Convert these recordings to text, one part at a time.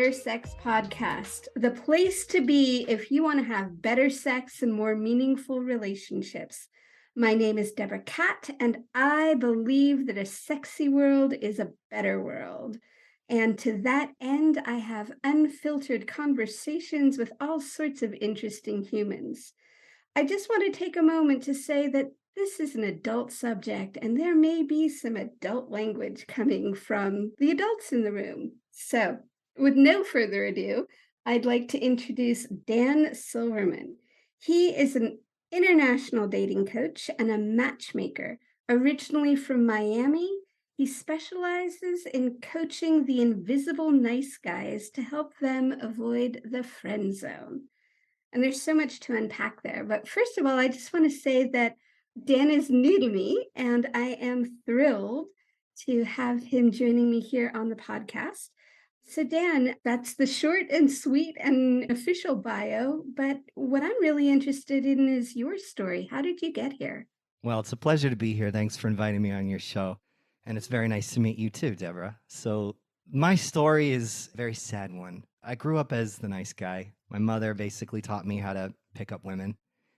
Better Sex Podcast, the place to be if you want to have better sex and more meaningful relationships. My name is Deborah Catt, and I believe that a sexy world is a better world. And to that end, I have unfiltered conversations with all sorts of interesting humans. I just want to take a moment to say that this is an adult subject, and there may be some adult language coming from the adults in the room. So, with no further ado, I'd like to introduce Dan Silverman. He is an international dating coach and a matchmaker. Originally from Miami, he specializes in coaching the invisible nice guys to help them avoid the friend zone. And there's so much to unpack there. But first of all, I just want to say that Dan is new to me, and I am thrilled to have him joining me here on the podcast. So, Dan, that's the short and sweet and official bio. But what I'm really interested in is your story. How did you get here? Well, it's a pleasure to be here. Thanks for inviting me on your show. And it's very nice to meet you too, Deborah. So, my story is a very sad one. I grew up as the nice guy. My mother basically taught me how to pick up women.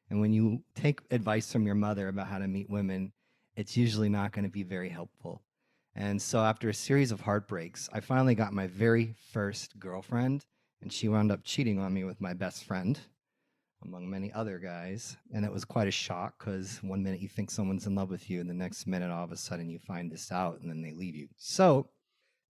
And when you take advice from your mother about how to meet women, it's usually not going to be very helpful. And so, after a series of heartbreaks, I finally got my very first girlfriend, and she wound up cheating on me with my best friend, among many other guys. And it was quite a shock because one minute you think someone's in love with you, and the next minute, all of a sudden, you find this out and then they leave you. So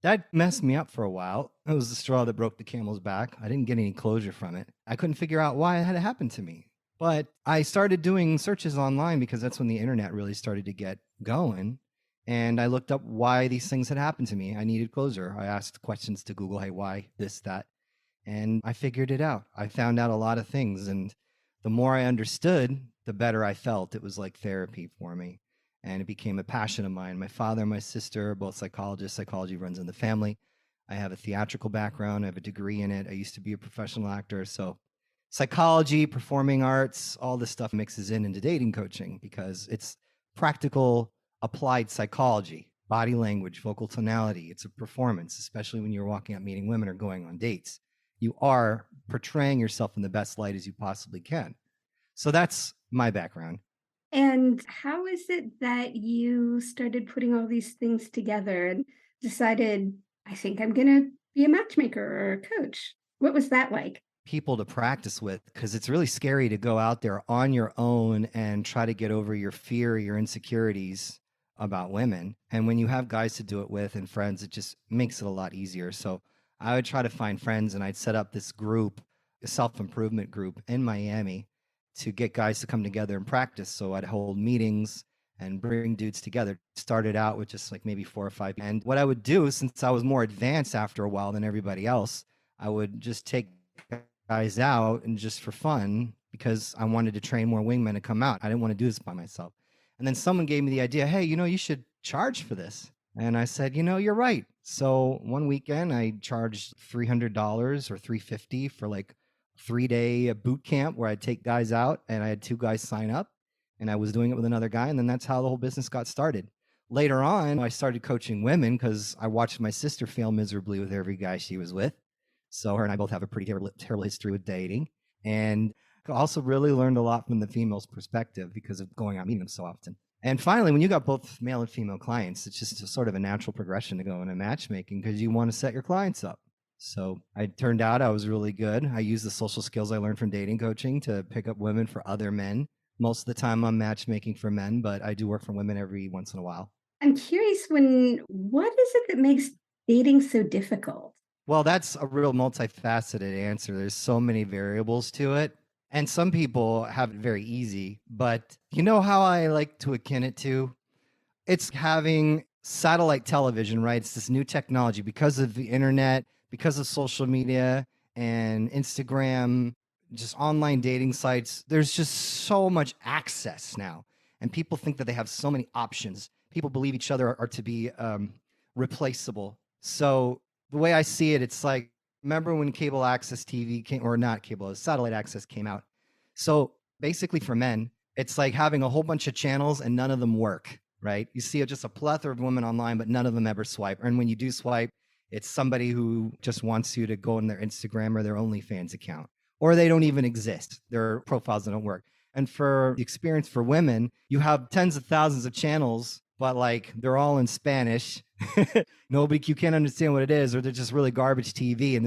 that messed me up for a while. It was the straw that broke the camel's back. I didn't get any closure from it. I couldn't figure out why it had happened to me. But I started doing searches online because that's when the internet really started to get going. And I looked up why these things had happened to me. I needed closure. I asked questions to Google, hey, why this, that? And I figured it out. I found out a lot of things. And the more I understood, the better I felt. It was like therapy for me. And it became a passion of mine. My father and my sister are both psychologists. Psychology runs in the family. I have a theatrical background. I have a degree in it. I used to be a professional actor. So psychology, performing arts, all this stuff mixes into dating coaching because it's practical, applied psychology, body language, vocal tonality. It's a performance, especially when you're walking out meeting women or going on dates. You are portraying yourself in the best light as you possibly can. So that's my background. And how is it that you started putting all these things together and decided, I think I'm going to be a matchmaker or a coach? What was that like? People to practice with because it's really scary to go out there on your own and try to get over your fear, your insecurities about women. And when you have guys to do it with and friends, it just makes it a lot easier. So I would try to find friends and I'd set up this group, a self-improvement group in Miami to get guys to come together and practice. So I'd hold meetings and bring dudes together. Started out with just like maybe 4 or 5. And what I would do, since I was more advanced after a while than everybody else, I would just take guys out and just for fun because I wanted to train more wingmen to come out. I didn't want to do this by myself. And then someone gave me the idea, hey, you should charge for this. And I said, you're right. So one weekend I charged $300 or $350 for like 3-day boot camp where I'd take guys out and I had 2 guys sign up and I was doing it with another guy. And then that's how the whole business got started. Later on, I started coaching women because I watched my sister fail miserably with every guy she was with. So her and I both have a pretty terrible history with dating. And I also really learned a lot from the female's perspective because of going out meeting them so often. And finally, when you got both male and female clients, it's just sort of a natural progression to go into matchmaking because you want to set your clients up. So it turned out I was really good. I used the social skills I learned from dating coaching to pick up women for other men. Most of the time I'm matchmaking for men, but I do work for women every once in a while. I'm curious, what is it that makes dating so difficult? Well, that's a real multifaceted answer. There's so many variables to it. And some people have it very easy. But you know how I like to akin it to? It's having satellite television, right? It's this new technology because of the internet, because of social media and Instagram, just online dating sites. There's just so much access now. And people think that they have so many options. People believe each other are to be replaceable. So the way I see it, it's like, remember when cable access TV came, or not cable, satellite access came out. So basically for men, it's like having a whole bunch of channels and none of them work, right? You see just a plethora of women online, but none of them ever swipe. And when you do swipe, It's somebody who just wants you to go on their Instagram or their OnlyFans account, or they don't even exist. Their profiles don't work. And for the experience for women, you have tens of thousands of channels, but like they're all in Spanish. Nobody, you can't understand what it is, or they're just really garbage TV. And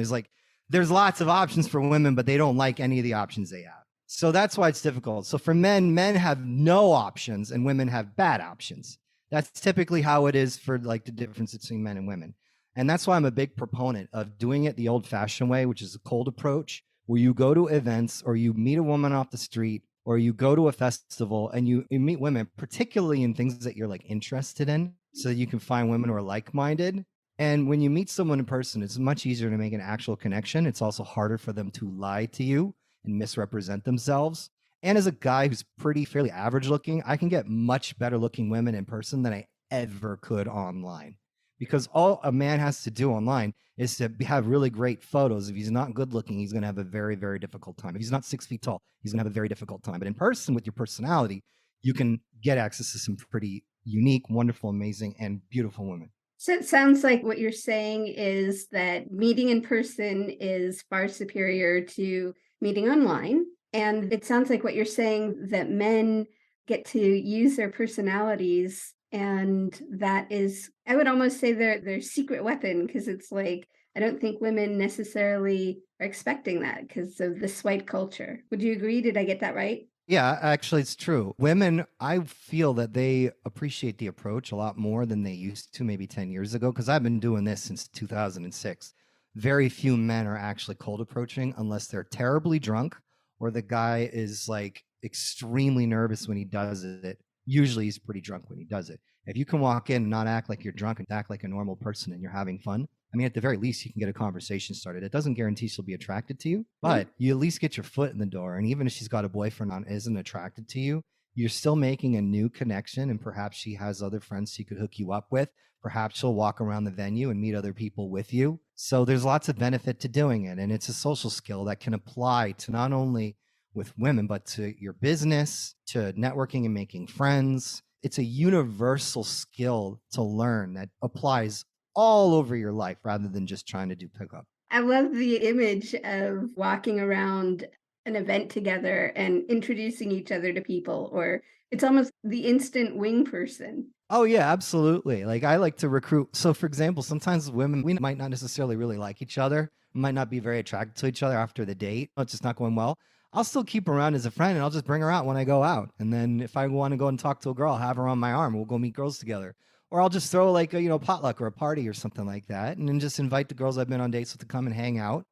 there's lots of options for women, but they don't like any of the options they have. So that's why it's difficult. So for men have no options and women have bad options. That's typically how it is for like the difference between men and women. And that's why I'm a big proponent of doing it the old fashioned way, which is a cold approach, where you go to events or you meet a woman off the street or you go to a festival and you meet women, particularly in things that you're like interested in, so that you can find women who are like-minded. And when you meet someone in person, it's much easier to make an actual connection. It's also harder for them to lie to you and misrepresent themselves. And as a guy who's fairly average looking, I can get much better looking women in person than I ever could online. Because all a man has to do online is to have really great photos. If he's not good looking, he's going to have a very, very difficult time. If he's not 6 feet tall, he's going to have a very difficult time. But in person, with your personality, you can get access to some pretty unique, wonderful, amazing, and beautiful women. So it sounds like what you're saying is that meeting in person is far superior to meeting online. And it sounds like what you're saying that men get to use their personalities, and that is, I would almost say their secret weapon, because it's like I don't think women necessarily are expecting that because of the swipe culture. Would you agree? Did I get that right? Yeah, actually, it's true. Women, I feel that they appreciate the approach a lot more than they used to maybe 10 years ago, because I've been doing this since 2006. Very few men are actually cold approaching unless they're terribly drunk or the guy is like extremely nervous when he does it. Usually he's pretty drunk when he does it. If you can walk in and not act like you're drunk and act like a normal person and you're having fun, I mean, at the very least, you can get a conversation started. It doesn't guarantee she'll be attracted to you, but you at least get your foot in the door. And even if she's got a boyfriend and isn't attracted to you, you're still making a new connection. And perhaps she has other friends she could hook you up with. Perhaps she'll walk around the venue and meet other people with you. So there's lots of benefit to doing it. And it's a social skill that can apply to not only with women, but to your business, to networking and making friends. It's a universal skill to learn that applies all over your life rather than just trying to do pickup. I love the image of walking around an event together and introducing each other to people, or it's almost the instant wing person. Oh yeah, absolutely. Like I like to recruit. So for example, sometimes women, we might not necessarily really like each other, might not be very attracted to each other after the date. It's just not going well. I'll still keep her around as a friend and I'll just bring her out when I go out. And then if I want to go and talk to a girl, I'll have her on my arm. We'll go meet girls together. Or I'll just throw like a, potluck or a party or something like that. And then just invite the girls I've been on dates with to come and hang out.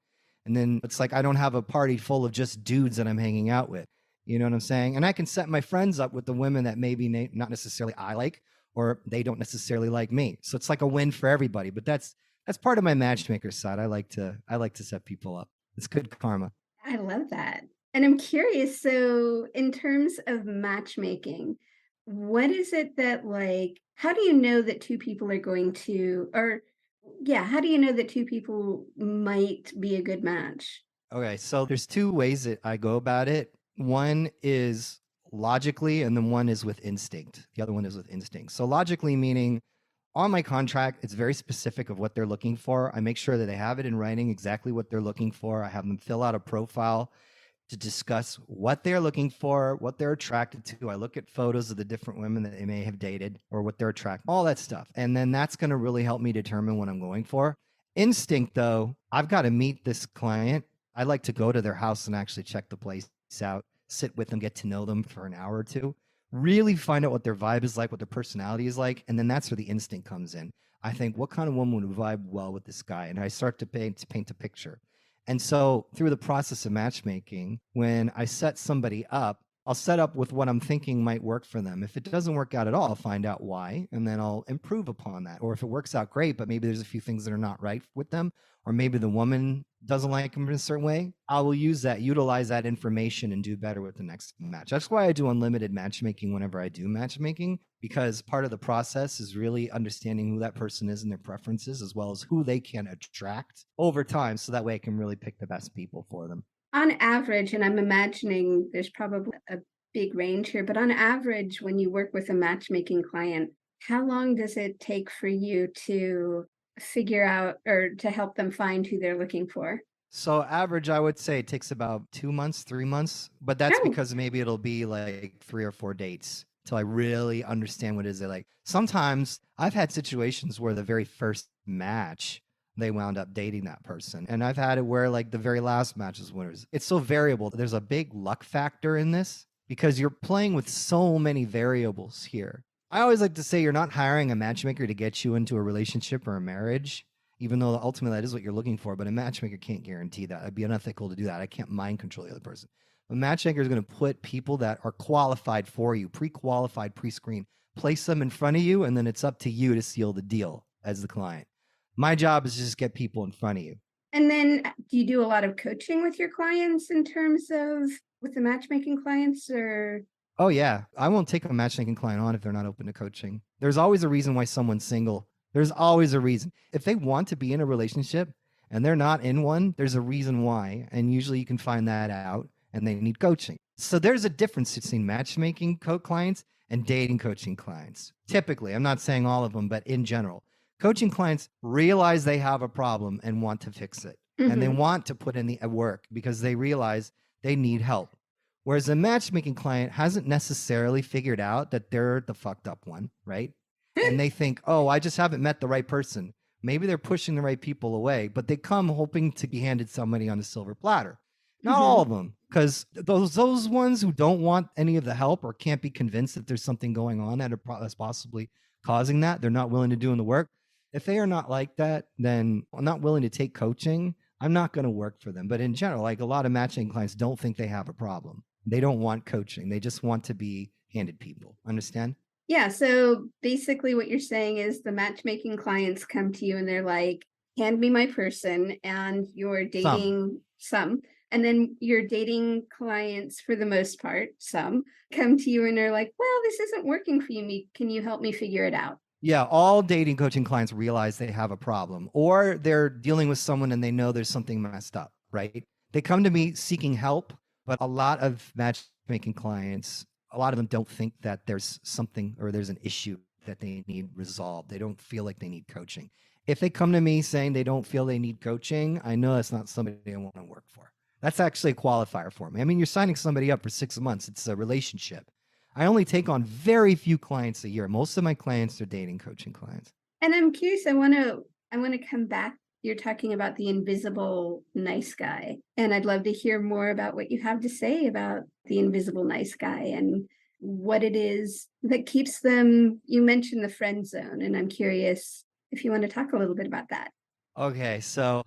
And then it's like I don't have a party full of just dudes that I'm hanging out with. You know what I'm saying? And I can set my friends up with the women that maybe not necessarily I like, or they don't necessarily like me. So it's like a win for everybody. But that's part of my matchmaker side. I like to set people up. It's good karma. I love that. And I'm curious, so in terms of matchmaking, what is it that like, how do you know that two people are going to, or yeah, how do you know that two people might be a good match? Okay, so there's two ways that I go about it. One is logically, and then one is with instinct. The other one is with instinct. So logically, meaning on my contract, it's very specific of what they're looking for. I make sure that they have it in writing exactly what they're looking for. I have them fill out a profile to discuss what they're looking for, what they're attracted to. I look at photos of the different women that they may have dated or what they're attracted, all that stuff. And then that's going to really help me determine what I'm going for. Instinct, though, I've got to meet this client. I like to go to their house and actually check the place out, sit with them, get to know them for an hour or two, really find out what their vibe is like, what their personality is like. And then that's where the instinct comes in. I think, what kind of woman would vibe well with this guy? And I start to paint a picture. And so through the process of matchmaking, when I set somebody up, I'll set up with what I'm thinking might work for them. If it doesn't work out at all, I'll find out why, and then I'll improve upon that. Or if it works out great, but maybe there's a few things that are not right with them, or maybe the woman doesn't like them in a certain way, I will utilize that information and do better with the next match. That's why I do unlimited matchmaking whenever I do matchmaking, because part of the process is really understanding who that person is and their preferences, as well as who they can attract over time. So that way I can really pick the best people for them. On average, and I'm imagining there's probably a big range here, but on average, when you work with a matchmaking client, how long does it take for you to figure out or to help them find who they're looking for? So average, I would say it takes about 2 months, 3 months, but that's Oh, because maybe it'll be like 3 or 4 dates till I really understand what it is they like. Sometimes I've had situations where the very first match, they wound up dating that person. And I've had it where like the very last match is winners. It's so variable. There's a big luck factor in this because you're playing with so many variables here. I always like to say you're not hiring a matchmaker to get you into a relationship or a marriage, even though ultimately that is what you're looking for. But a matchmaker can't guarantee that. It'd be unethical to do that. I can't mind control the other person. A matchmaker is going to put people that are qualified for you, pre-qualified, pre-screened, place them in front of you, and then it's up to you to seal the deal as the client. My job is just get people in front of you. and then do you do a lot of coaching with your clients in terms of with the matchmaking clients or? Oh, yeah. I won't take a matchmaking client on if they're not open to coaching. There's always a reason why someone's single. There's always a reason. If they want to be in a relationship and they're not in one, there's a reason why. And usually you can find that out and they need coaching. So there's a difference between matchmaking clients and dating coaching clients. Typically, I'm not saying all of them, but in general, coaching clients realize they have a problem and want to fix it. And they want to put in the work because they realize they need help. Whereas a matchmaking client hasn't necessarily figured out that they're the fucked up one, right? And they think, oh, I just haven't met the right person. Maybe they're pushing the right people away, but they come hoping to be handed somebody on a silver platter. Not all of them, because those ones who don't want any of the help or can't be convinced that there's something going on that's possibly causing that, they're not willing to do in the work. If they are not like that, then I'm not willing to take coaching. I'm not going to work for them. But in general, like a lot of matching clients don't think they have a problem. They don't want coaching. They just want to be handed people. Understand? Yeah. So basically, what you're saying is the matchmaking clients come to you and they're like, hand me my person, and you're Some. dating some. And then your dating clients, for the most part, some come to you and they're like, well, this isn't working for you. Can you help me figure it out? Yeah, all dating coaching clients realize they have a problem or they're dealing with someone and they know there's something messed up, right? They come to me seeking help, but a lot of matchmaking clients, a lot of them don't think that there's something or there's an issue that they need resolved. They don't feel like they need coaching. If they come to me saying they don't feel they need coaching, I know that's not somebody I want to work for. That's actually a qualifier for me. I mean, you're signing somebody up for 6 months. It's a relationship. I only take on very few clients a year. Most of my clients are dating coaching clients. And I'm curious, I want to come back. You're talking about the invisible nice guy, and I'd love to hear more about what you have to say about the invisible nice guy and what it is that keeps them. You mentioned the friend zone, and I'm curious if you want to talk a little bit about that. Okay, so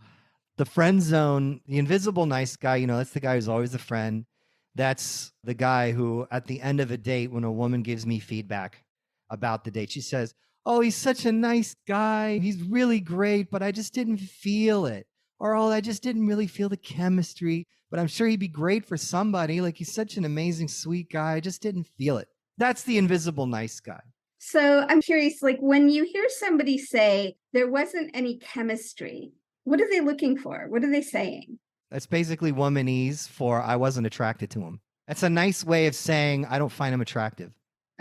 the friend zone, the invisible nice guy, that's the guy who's always a friend. That's the guy who, at the end of a date, when a woman gives me feedback about the date, she says, oh, he's such a nice guy. He's really great, but I just didn't feel it. Or, oh, I just didn't really feel the chemistry, but I'm sure he'd be great for somebody. Like, he's such an amazing, sweet guy. I just didn't feel it. That's the invisible nice guy. So I'm curious, like when you hear somebody say there wasn't any chemistry, what are they looking for? What are they saying? That's basically womanese for I wasn't attracted to him. That's a nice way of saying I don't find him attractive.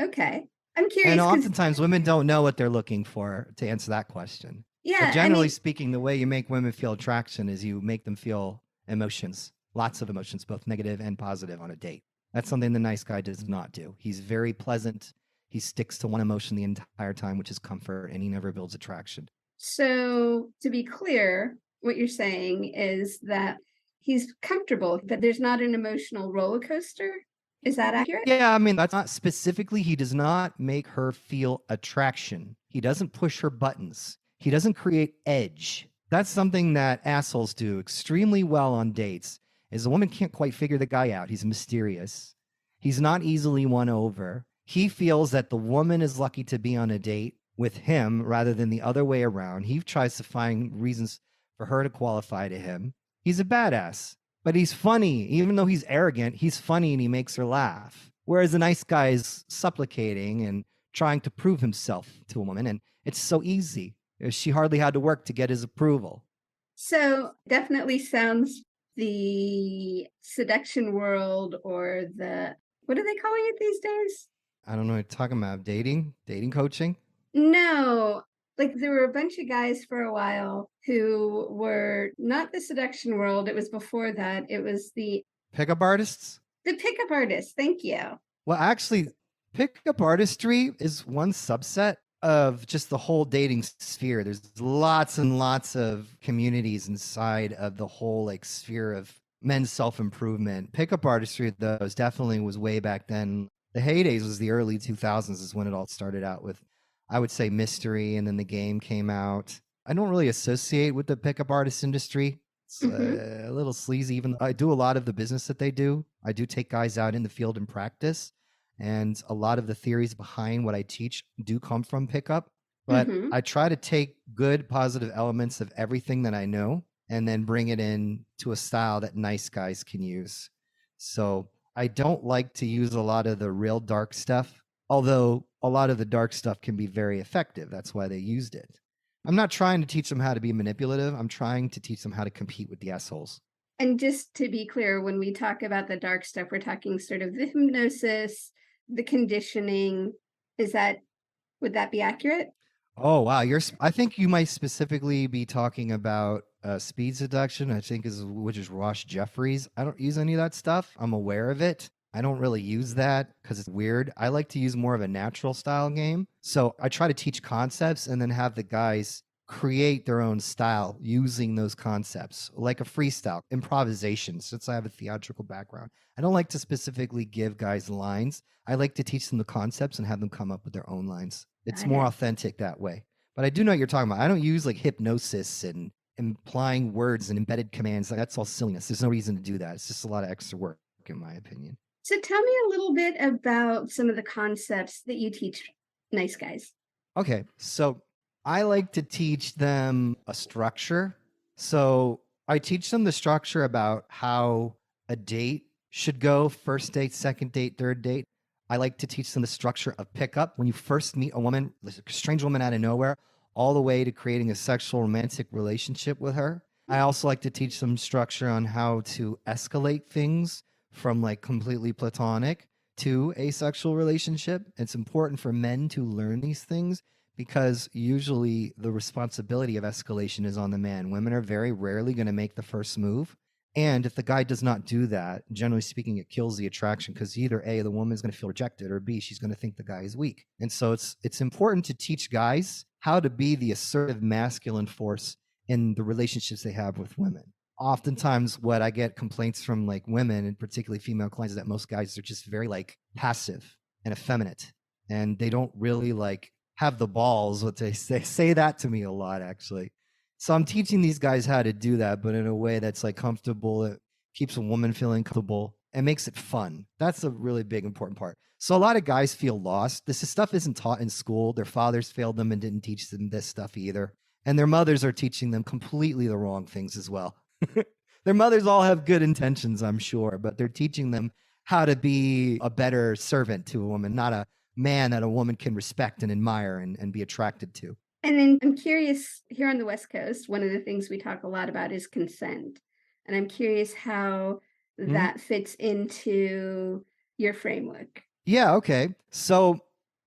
Okay. I'm And curious because, oftentimes women don't know what they're looking for to answer that question. But yeah, I generally mean, speaking, the way you make women feel attraction is you make them feel emotions, lots of emotions, both negative and positive on a date. That's something the nice guy does not do. He's very pleasant. He sticks to one emotion the entire time, which is comfort, and he never builds attraction. so to be clear, what you're saying is that he's comfortable, that there's not an emotional roller coaster. Is that accurate? Yeah, I mean, that's not specifically, he does not make her feel attraction. He doesn't push her buttons. He doesn't create edge. That's something that assholes do extremely well on dates. Is the woman can't quite figure the guy out. He's mysterious. He's not easily won over. He feels that the woman is lucky to be on a date with him rather than the other way around. He tries to find reasons for her to qualify to him. He's a badass. But he's funny. Even though he's arrogant, he's funny and he makes her laugh. Whereas the nice guy is supplicating and trying to prove himself to a woman. And it's so easy. She hardly had to work to get his approval. So definitely sounds the seduction world or what are they calling it these days? I don't know what you're talking about. Dating coaching. No, Like there were a bunch of guys for a while who were not the seduction world. It was before that. It was Pickup artists? the pickup artists. Thank you. Well, actually, pickup artistry is one subset of just the whole dating sphere. There's lots and lots of communities inside of the whole like sphere of men's self-improvement. Pickup artistry, though, is definitely was way back then. The heydays was the early 2000s is when it all started out with, I would say, mystery, and then the game came out. I don't really associate with the pickup artist industry. It's a little sleazy, even though I do a lot of the business that they do. I do take guys out in the field and practice. And a lot of the theories behind what I teach do come from pickup. But Mm-hmm. I try to take good, positive elements of everything that I know and then bring it in to a style that nice guys can use. So I don't like to use a lot of the real dark stuff, although a lot of the dark stuff can be very effective. That's why they used it. I'm not trying to teach them how to be manipulative. I'm trying to teach them how to compete with the assholes. And just to be clear, when we talk about the dark stuff, we're talking sort of the hypnosis, the conditioning. Would that be accurate? Oh wow, I think you might specifically be talking about speed seduction. I think which is Ross Jeffries. I don't use any of that stuff. I'm aware of it. I don't really use that because it's weird. I like to use more of a natural style game. So I try to teach concepts and then have the guys create their own style using those concepts, like a freestyle, improvisation, since I have a theatrical background. I don't like to specifically give guys lines. I like to teach them the concepts and have them come up with their own lines. It's Got more it. authentic that way. But I do know what you're talking about. I don't use like hypnosis and implying words and embedded commands. That's all silliness. There's no reason to do that. It's just a lot of extra work, in my opinion. So tell me a little bit about some of the concepts that you teach nice guys. Okay, so I like to teach them a structure. So I teach them the structure about how a date should go: first date, second date, third date. I like to teach them the structure of pickup when you first meet a woman, a strange woman out of nowhere, all the way to creating a sexual romantic relationship with her. I also like to teach them structure on how to escalate things from like completely platonic to a sexual relationship. It's important for men to learn these things because usually the responsibility of escalation is on the man. Women are very rarely going to make the first move. And if the guy does not do that, generally speaking, it kills the attraction because either A, the woman is going to feel rejected, or B, she's going to think the guy is weak. And so it's important to teach guys how to be the assertive masculine force in the relationships they have with women. Oftentimes what I get complaints from like women and particularly female clients is that most guys are just very like passive and effeminate, and they don't really like have the balls. What they say that to me a lot, actually. So I'm teaching these guys how to do that, but in a way that's like comfortable. It keeps a woman feeling comfortable and makes it fun. That's a really big important part. So a lot of guys feel lost. This stuff isn't taught in school. Their fathers failed them and didn't teach them this stuff either, and their mothers are teaching them completely the wrong things as well. Their mothers all have good intentions, I'm sure, but they're teaching them how to be a better servant to a woman, not a man that a woman can respect and admire and be attracted to. And then I'm curious, here on the West Coast, one of the things we talk a lot about is consent. And I'm curious how Hmm? that fits into your framework. Yeah, okay. So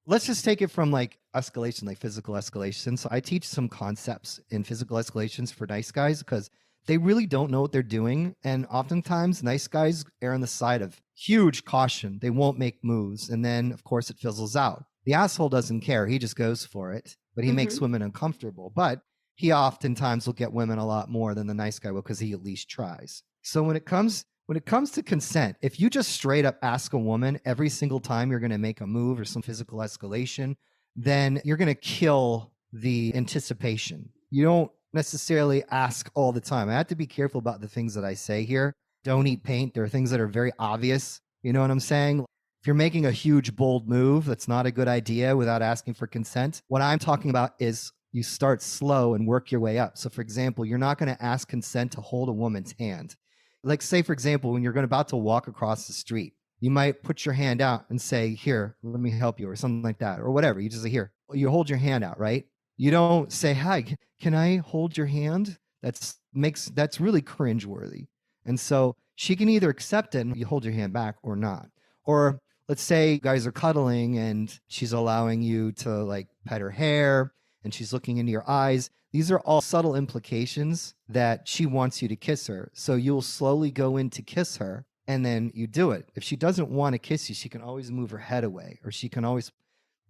let's just take it from like escalation, like physical escalation. So I teach some concepts in physical escalations for nice guys because they really don't know what they're doing. And oftentimes, nice guys err on the side of huge caution. They won't make moves. And then, of course, it fizzles out. The asshole doesn't care. He just goes for it, but he makes women uncomfortable. But he oftentimes will get women a lot more than the nice guy will because he at least tries. So when it comes to consent, if you just straight up ask a woman every single time you're going to make a move or some physical escalation, then you're going to kill the anticipation. You don't necessarily ask all the time. I have to be careful about the things that I say here. Don't eat paint. There are things that are very obvious. You know what I'm saying? If you're making a huge, bold move, that's not a good idea without asking for consent. What I'm talking about is you start slow and work your way up. So, for example, you're not going to ask consent to hold a woman's hand. Like, say, for example, when you're about to walk across the street, you might put your hand out and say, "Here, let me help you," or something like that, or whatever. You just say, "Here." You hold your hand out, right? You don't say, "Hi, can I hold your hand?" That's really cringeworthy. And so she can either accept it and you hold your hand back or not. Or let's say you guys are cuddling and she's allowing you to like pet her hair and she's looking into your eyes. These are all subtle implications that she wants you to kiss her. So you'll slowly go in to kiss her, and then you do it. If she doesn't want to kiss you, she can always move her head away, or she can always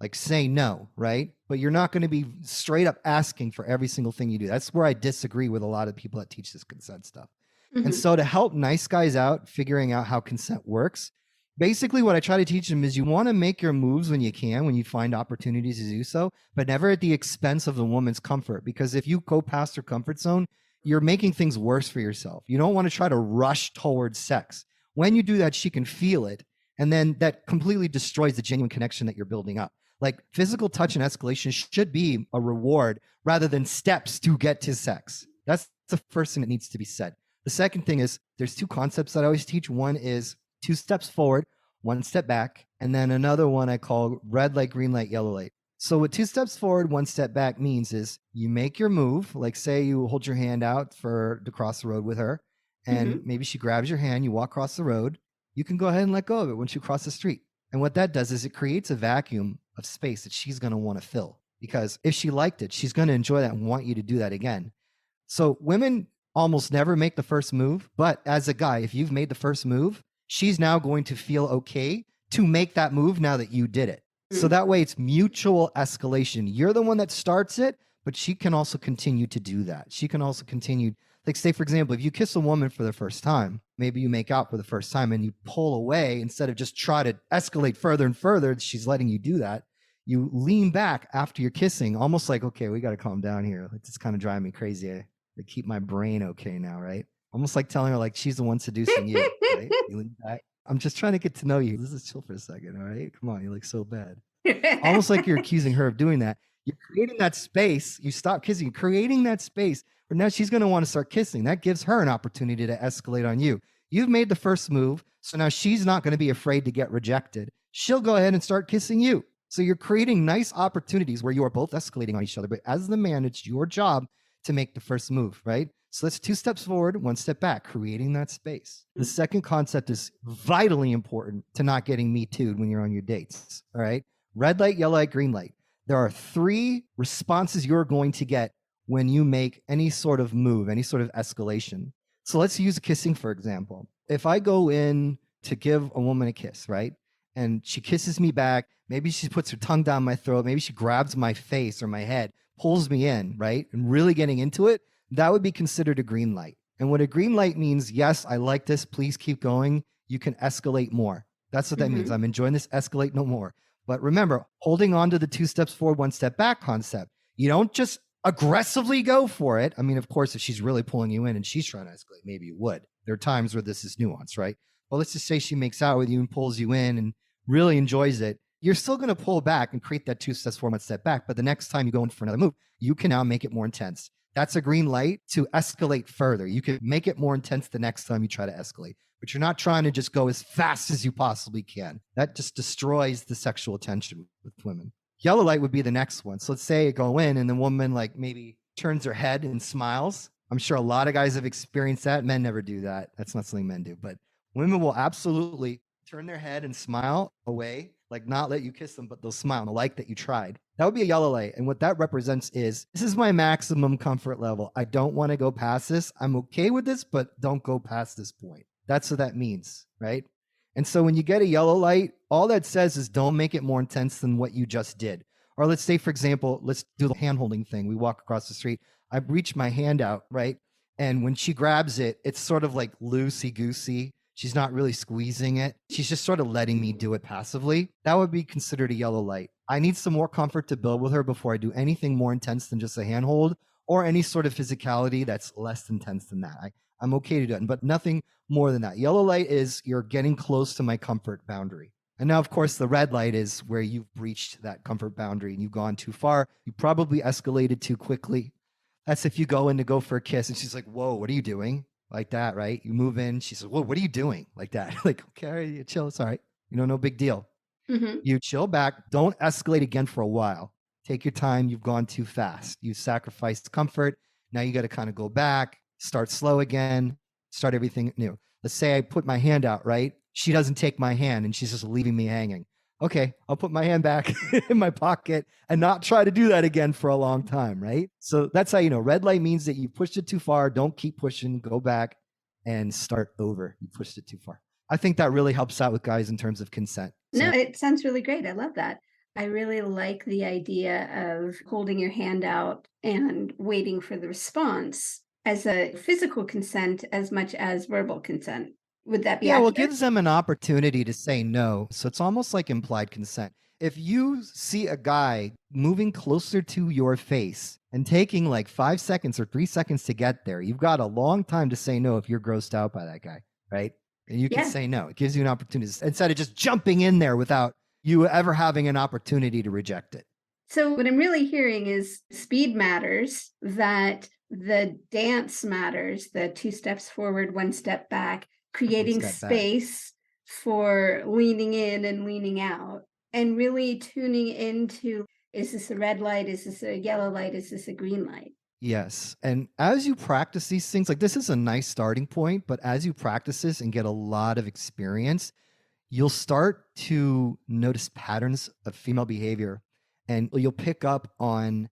like say no, right? But you're not going to be straight up asking for every single thing you do. That's where I disagree with a lot of people that teach this consent stuff. And so to help nice guys out figuring out how consent works, basically what I try to teach them is you want to make your moves when you can, when you find opportunities to do so, but never at the expense of the woman's comfort. Because if you go past her comfort zone, you're making things worse for yourself. You don't want to try to rush towards sex. When you do that, she can feel it. And then that completely destroys the genuine connection that you're building up. Like physical touch and escalation should be a reward rather than steps to get to sex. That's the first thing that needs to be said. The second thing is there's two concepts that I always teach. One is 2 steps forward, 1 step back. And then another one I call red light, green light, yellow light. So what 2 steps forward, 1 step back means is you make your move. Like say you hold your hand out to cross the road with her, and maybe she grabs your hand, you walk across the road. You can go ahead and let go of it once you cross the street. And what that does is it creates a vacuum of space that she's going to want to fill, because if she liked it, she's going to enjoy that and want you to do that again. So women almost never make the first move, but as a guy, if you've made the first move, she's now going to feel okay to make that move now that you did it. So that way it's mutual escalation. You're the one that starts it, but she can also continue to do that. She can also continue, like say, for example, if you kiss a woman for the first time, maybe you make out for the first time and you pull away instead of just try to escalate further and further, she's letting you do that. You lean back after you're kissing, almost like, okay, we got to calm down here. Like, it's kind of driving me crazy. I keep my brain okay now, right? Almost like telling her like she's the one seducing you, right? You lean back. I'm just trying to get to know you. Let's just chill for a second, all right? Come on, you look so bad. Almost like you're accusing her of doing that. You're creating that space. You stop kissing, creating that space where now she's going to want to start kissing. That gives her an opportunity to escalate on you. You've made the first move, so now she's not going to be afraid to get rejected. She'll go ahead and start kissing you. So you're creating nice opportunities where you are both escalating on each other. But as the man, it's your job to make the first move, right? So that's 2 steps forward, 1 step back, creating that space. The second concept is vitally important to not getting me too'd when you're on your dates, all right? Red light, yellow light, green light. There are 3 responses you're going to get when you make any sort of move, any sort of escalation. So let's use kissing, for example. If I go in to give a woman a kiss, right? And she kisses me back, maybe she puts her tongue down my throat, maybe she grabs my face or my head, pulls me in, right? And really getting into it, that would be considered a green light. And what a green light means, yes, I like this, please keep going. You can escalate more. That's what that means. I'm enjoying this, escalate no more. But remember, holding on to the 2 steps forward, 1 step back concept. You don't just aggressively go for it. I mean, of course, if she's really pulling you in and she's trying to escalate, maybe you would. There are times where this is nuanced, right? Well, let's just say she makes out with you and pulls you in and really enjoys it. You're still going to pull back and create that 2 steps forward, 1 step back. But the next time you go in for another move, you can now make it more intense. That's a green light to escalate further. You can make it more intense the next time you try to escalate, but you're not trying to just go as fast as you possibly can. That just destroys the sexual tension with women. Yellow light would be the next one. So let's say you go in and the woman like maybe turns her head and smiles. I'm sure a lot of guys have experienced that. Men never do that. That's not something men do, but women will absolutely turn their head and smile away, like not let you kiss them, but they'll smile and like that you tried. That would be a yellow light. And what that represents is, this is my maximum comfort level. I don't want to go past this. I'm okay with this, but don't go past this point. That's what that means, right? And so when you get a yellow light, all that says is don't make it more intense than what you just did. Or let's say, for example, let's do the hand holding thing. We walk across the street. I reach my hand out, right? And when she grabs it, it's sort of like loosey-goosey. She's not really squeezing it. She's just sort of letting me do it passively. That would be considered a yellow light. I need some more comfort to build with her before I do anything more intense than just a handhold or any sort of physicality that's less intense than that. I'm okay to do it, but nothing more than that. Yellow light is you're getting close to my comfort boundary. And now, of course, the red light is where you've breached that comfort boundary and you've gone too far. You probably escalated too quickly. That's if you go in to go for a kiss and she's like, whoa, what are you doing? Like that, right? You move in. She says, whoa, what are you doing? Like that. Like, okay, chill. It's all right. No big deal. You chill back. Don't escalate again for a while. Take your time. You've gone too fast. You sacrificed comfort. Now you got to kind of go back, start slow again, start everything new. Let's say I put my hand out, right? She doesn't take my hand and she's just leaving me hanging. okay, I'll put my hand back in my pocket and not try to do that again for a long time, right? So that's how you know red light means that you pushed it too far. Don't keep pushing, go back and start over. You pushed it too far. I think that really helps out with guys in terms of consent. No, So, it sounds really great. I love that. I really like the idea of holding your hand out and waiting for the response as a physical consent as much as verbal consent. Would that be yeah, well, it accurate? gives them an opportunity to say no. So it's almost like implied consent. If you see a guy moving closer to your face and taking like 5 seconds or 3 seconds to get there, you've got a long time to say no if you're grossed out by that guy, right? And you can Yeah. say no. It gives you an opportunity instead of just jumping in there without you ever having an opportunity to reject it. So what I'm really hearing is speed matters, that the dance matters, the 2 steps forward, 1 step back, One creating step back. space for leaning in and leaning out, and really tuning into, is this a red light? Is this a yellow light? Is this a green light? Yes. And as you practice these things, like this is a nice starting point, but as you practice this and get a lot of experience, you'll start to notice patterns of female behavior and you'll pick up on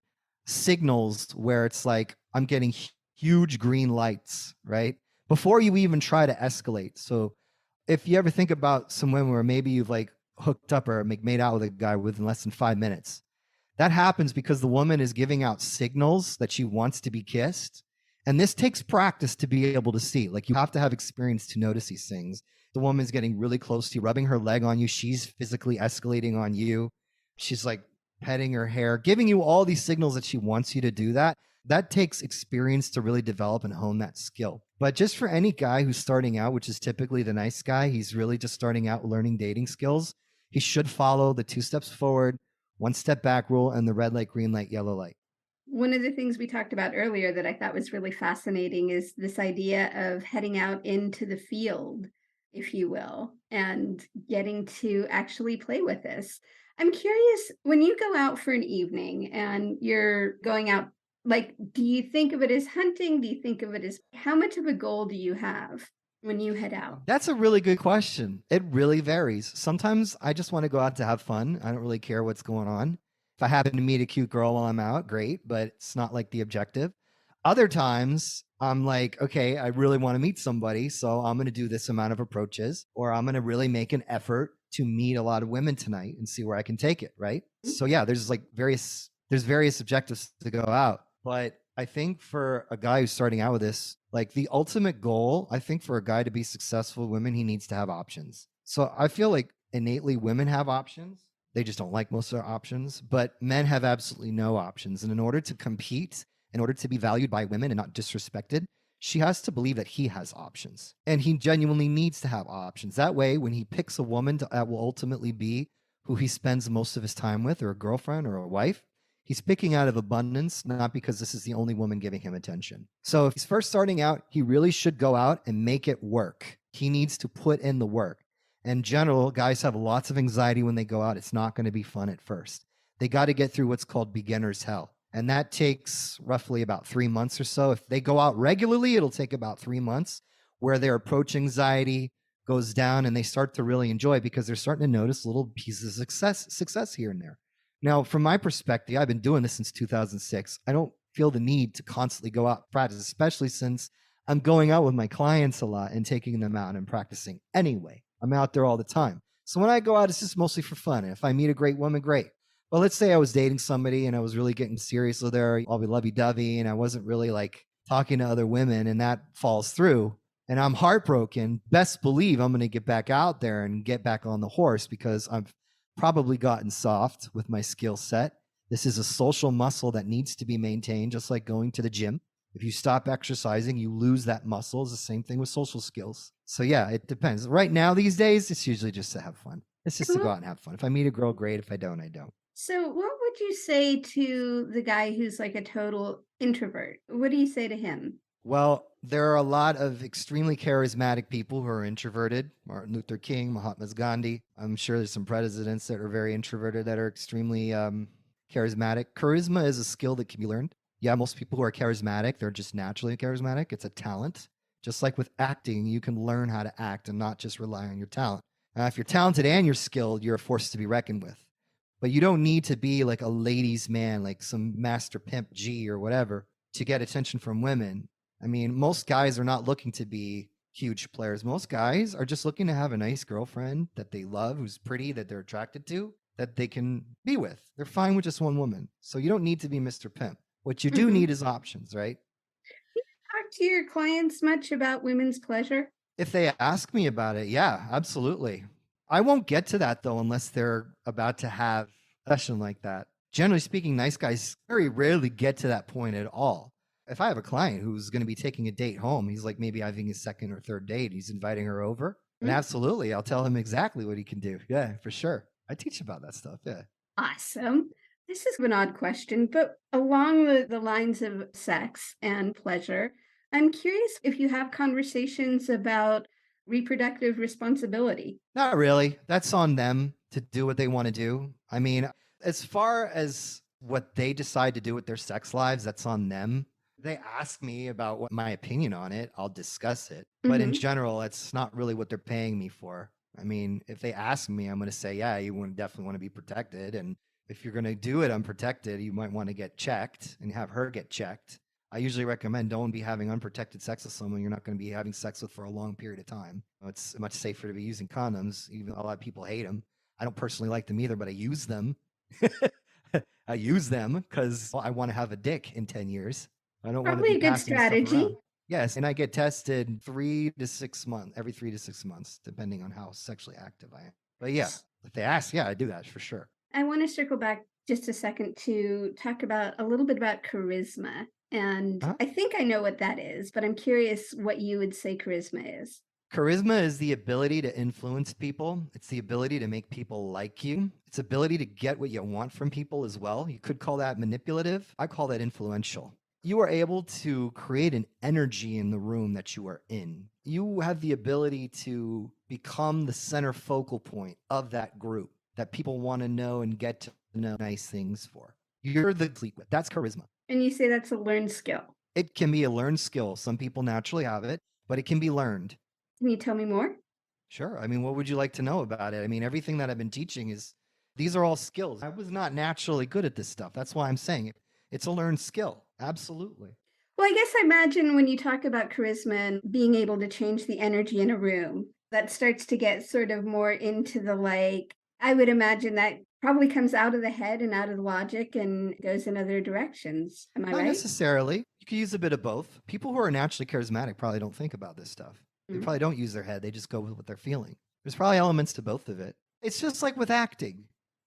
signals where it's like, I'm getting huge green lights, right? Before you even try to escalate. So if you ever think about some women where maybe you've like hooked up or made out with a guy within less than 5 minutes, that happens because the woman is giving out signals that she wants to be kissed. And this takes practice to be able to see. Like you have to have experience to notice these things. The woman's getting really close to you, rubbing her leg on you. She's physically escalating on you. She's like petting her hair, giving you all these signals that she wants you to do that. That takes experience to really develop and hone that skill. But just for any guy who's starting out, which is typically the nice guy, he's really just starting out learning dating skills. He should follow the 2 steps forward, 1 step back rule, and the red light, green light, yellow light. One of the things we talked about earlier that I thought was really fascinating is this idea of heading out into the field, if you will, and getting to actually play with this. I'm curious, when you go out for an evening and you're going out, like, do you think of it as hunting? Do you think of it as how much of a goal do you have when you head out? That's a really good question. It really varies. Sometimes I just want to go out to have fun. I don't really care what's going on. If I happen to meet a cute girl while I'm out, great, but it's not like the objective. Other times I'm like, okay, I really want to meet somebody, so I'm going to do this amount of approaches, or I'm going to really make an effort to meet a lot of women tonight and see where I can take it, right? So yeah, there's various objectives to go out, but I think for a guy who's starting out with this, like the ultimate goal, I think for a guy to be successful with women, he needs to have options. So I feel like innately women have options. They just don't like most of their options, but men have absolutely no options. And in order to compete, in order to be valued by women and not disrespected, she has to believe that he has options. And he genuinely needs to have options. That way, when he picks a woman that will ultimately be who he spends most of his time with, or a girlfriend or a wife, he's picking out of abundance, not because this is the only woman giving him attention. So if he's first starting out, he really should go out and make it work. He needs to put in the work. In general, guys have lots of anxiety when they go out. It's not going to be fun at first. They got to get through what's called beginner's hell. And that takes roughly about 3 months or so. If they go out regularly, it'll take about 3 months where their approach anxiety goes down and they start to really enjoy because they're starting to notice little pieces of success here and there. Now, from my perspective, I've been doing this since 2006. I don't feel the need to constantly go out and practice, especially since I'm going out with my clients a lot and taking them out and practicing anyway. I'm out there all the time. So when I go out, it's just mostly for fun. And if I meet a great woman, great. But let's say I was dating somebody and I was really getting serious with her, I'll be lovey-dovey, and I wasn't really like talking to other women, and that falls through. And I'm heartbroken. Best believe I'm going to get back out there and get back on the horse because I've probably gotten soft with my skill set. This is a social muscle that needs to be maintained, just like going to the gym. If you stop exercising, you lose that muscle. It's the same thing with social skills. So yeah, it depends. Right now, these days, it's usually just to have fun. It's just to go out and have fun. If I meet a girl, great. If I don't, I don't. So, what would you say to the guy who's like a total introvert? What do you say to him? Well, there are a lot of extremely charismatic people who are introverted. Martin Luther King, Mahatma Gandhi. I'm sure there's some presidents that are very introverted that are extremely charismatic. Charisma is a skill that can be learned. Yeah, most people who are charismatic, they're just naturally charismatic. It's a talent. Just like with acting, you can learn how to act and not just rely on your talent. If you're talented and you're skilled, you're a force to be reckoned with. But you don't need to be like a ladies' man, like some master pimp G or whatever, to get attention from women. I mean, most guys are not looking to be huge players. Most guys are just looking to have a nice girlfriend that they love, who's pretty, that they're attracted to, that they can be with. They're fine with just one woman. So you don't need to be Mr. Pimp. What you do Mhm. need is options, right? Talk to your clients much about women's pleasure? If they ask me about it, yeah, absolutely. I won't get to that though unless they're about to have a session like that. Generally speaking, nice guys very rarely get to that point at all. If I have a client who's going to be taking a date home, he's like maybe having his second or third date, he's inviting her over, and Mm. absolutely, I'll tell him exactly what he can do. Yeah, for sure. I teach about that stuff. Yeah. Awesome. This is an odd question, but along the lines of sex and pleasure, I'm curious if you have conversations about reproductive responsibility. Not really. That's on them to do what they want to do. I mean, as far as what they decide to do with their sex lives, that's on them. They ask me about what my opinion on it, I'll discuss it. But in Hmm. general, it's not really what they're paying me for. I mean, if they ask me, I'm going to say, yeah, you definitely want to be protected. And if you're going to do it unprotected, you might want to get checked and have her get checked. I usually recommend don't be having unprotected sex with someone you're not going to be having sex with for a long period of time. It's much safer to be using condoms, even though a lot of people hate them. I don't personally like them either, but I use them. I use them because I want to have a dick in 10 years. I don't want to Probably be a good passing stuff strategy. around. Yes, and I get tested 3 to 6 months, every 3 to 6 months, depending on how sexually active I am. But yeah, if they ask, yeah, I do that for sure. I want to circle back just a second to talk about a little bit about charisma. And Uh-huh. I think I know what that is, but I'm curious what you would say charisma is. Charisma is the ability to influence people. It's the ability to make people like you. It's ability to get what you want from people as well. You could call that manipulative. I call that influential. You are able to create an energy in the room that you are in. You have the ability to become the center focal point of that group that people want to know and get to know nice things for. You're the complete with. That's charisma. And you say that's a learned skill. It can be a learned skill. Some people naturally have it, but it can be learned. Can you tell me more? Sure. I mean, what would you like to know about it? I mean, everything that I've been teaching these are all skills. I was not naturally good at this stuff. That's why I'm saying it. It's a learned skill. Absolutely. Well, I guess I imagine when you talk about charisma and being able to change the energy in a room, that starts to get sort of more into the like, I would imagine that probably comes out of the head and out of the logic and goes in other directions. Am I Not right? necessarily. You could use a bit of both. People who are naturally charismatic probably don't think about this stuff. They Mm. probably don't use their head. They just go with what they're feeling. There's probably elements to both of it. It's just like with acting.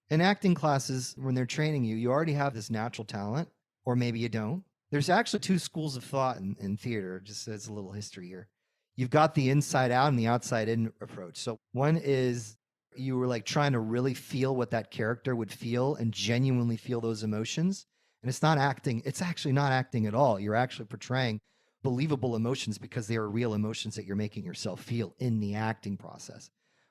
In acting classes, when they're training you, you already have this natural talent, or maybe you don't. There's actually two schools of thought in theater, just as a little history here. You've got the inside out and the outside in approach. So one is you were like trying to really feel what that character would feel and genuinely feel those emotions. And it's not acting, it's actually not acting at all. You're actually portraying believable emotions because they are real emotions that you're making yourself feel in the acting process.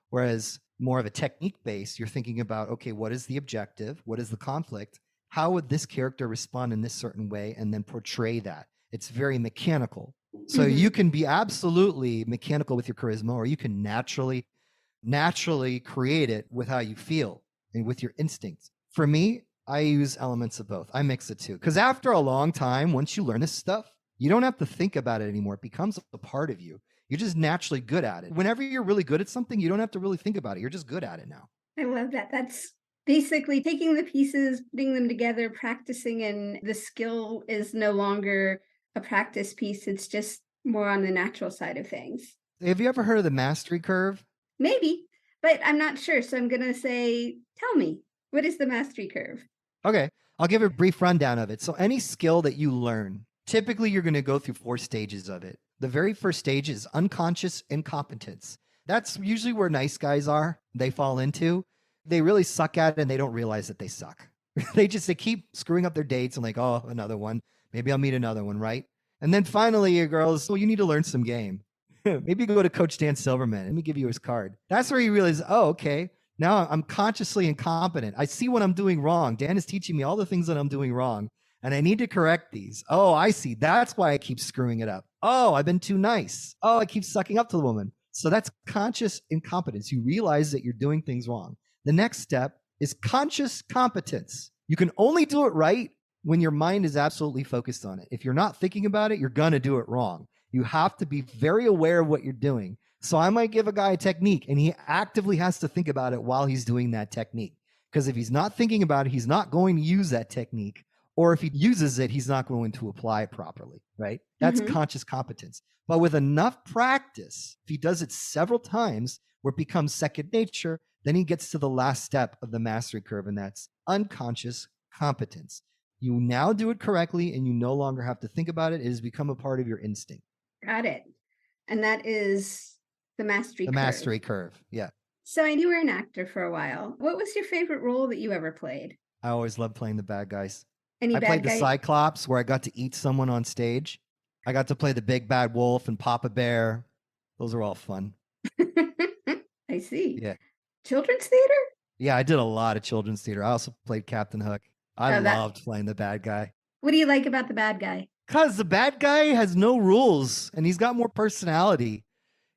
Whereas more of a technique base, you're thinking about, okay, what is the objective? What is the conflict? How would this character respond in this certain way and then portray that? It's very mechanical. So you Mhm. can be absolutely mechanical with your charisma, or you can naturally create it with how you feel and with your instincts. For me, I use elements of both. I mix the two. Because after a long time, once you learn this stuff, you don't have to think about it anymore. It becomes a part of you. You're just naturally good at it. Whenever you're really good at something, you don't have to really think about it. You're just good at it now. I love that. That's basically taking the pieces, putting them together, practicing, and the skill is no longer a practice piece. It's just more on the natural side of things. Have you ever heard of the mastery curve? Maybe, but I'm not sure. So I'm going to say, tell me, what is the mastery curve? Okay, I'll give a brief rundown of it. So, any skill that you learn, typically you're going to go through 4 stages of it. The very first stage is unconscious incompetence. That's usually where nice guys are, they fall into. They really suck at it and they don't realize that they suck. They keep screwing up their dates and like, oh, another one. Maybe I'll meet another one, right? And then finally, your girls, well, you need to learn some game. Maybe go to Coach Dan Silverman. Let me give you his card. That's where you realize, oh, okay, now I'm consciously incompetent. I see what I'm doing wrong. Dan is teaching me all the things that I'm doing wrong, and I need to correct these. Oh, I see. That's why I keep screwing it up. Oh, I've been too nice. Oh, I keep sucking up to the woman. So that's conscious incompetence. You realize that you're doing things wrong. The next step is conscious competence. You can only do it right when your mind is absolutely focused on it. If you're not thinking about it, you're going to do it wrong. You have to be very aware of what you're doing. So I might give a guy a technique and he actively has to think about it while he's doing that technique. Because if he's not thinking about it, he's not going to use that technique. Or if he uses it, he's not going to apply it properly, right? That's conscious competence. But with enough practice, if he does it several times where it becomes second nature, then he gets to the last step of the mastery curve, and that's unconscious competence. You now do it correctly and you no longer have to think about it. It has become a part of your instinct. Got it. And that is the mastery The curve. mastery curve. Yeah. So I knew you were an actor for a while. What was your favorite role that you ever played? I always loved playing the bad guys. Any I bad played guy? the Cyclops where I got to eat someone on stage. I got to play the big bad wolf and Papa Bear. Those are all fun. I see. Yeah. Children's theater? Yeah, I did a lot of children's theater. I also played Captain Hook. I loved playing the bad guy. What do you like about the bad guy? Because the bad guy has no rules and he's got more personality.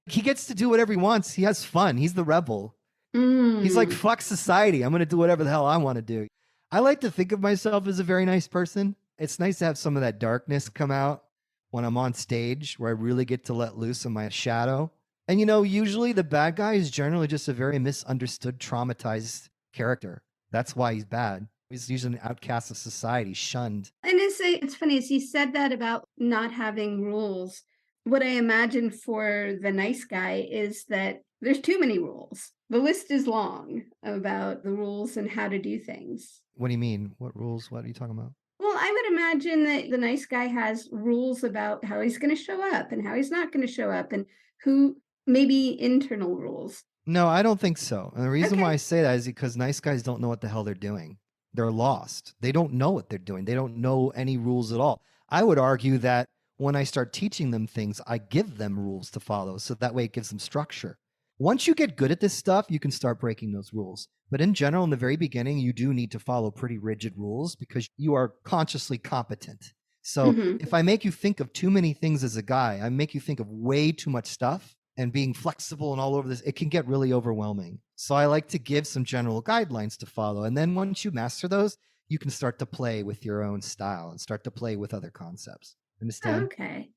He gets to do whatever he wants. He has fun. He's the rebel. He's like, fuck society. I'm going to do whatever the hell I want to do. I like to think of myself as a very nice person. It's nice to have some of that darkness come out when I'm on stage where I really get to let loose of my shadow. And, usually the bad guy is generally just a very misunderstood, traumatized character. That's why he's bad. He's usually an outcast of society, shunned. And it's funny, as you said that about not having rules, what I imagine for the nice guy is that there's too many rules. The list is long about the rules and how to do things. What do you mean? What rules? What are you talking about? Well, I would imagine that the nice guy has rules about how he's going to show up and how he's not going to show up and who maybe internal rules. No, I don't think so. And the reason why I say that is because nice guys don't know what the hell they're doing. They're lost. They don't know what they're doing. They don't know any rules at all. I would argue that when I start teaching them things, I give them rules to follow. So that way it gives them structure. Once you get good at this stuff, you can start breaking those rules. But in general, in the very beginning, you do need to follow pretty rigid rules because you are consciously competent. So if I make you think of too many things as a guy, I make you think of way too much stuff and being flexible and all over this, it can get really overwhelming. So I like to give some general guidelines to follow. And then once you master those, you can start to play with your own style and start to play with other concepts. Understand? Okay.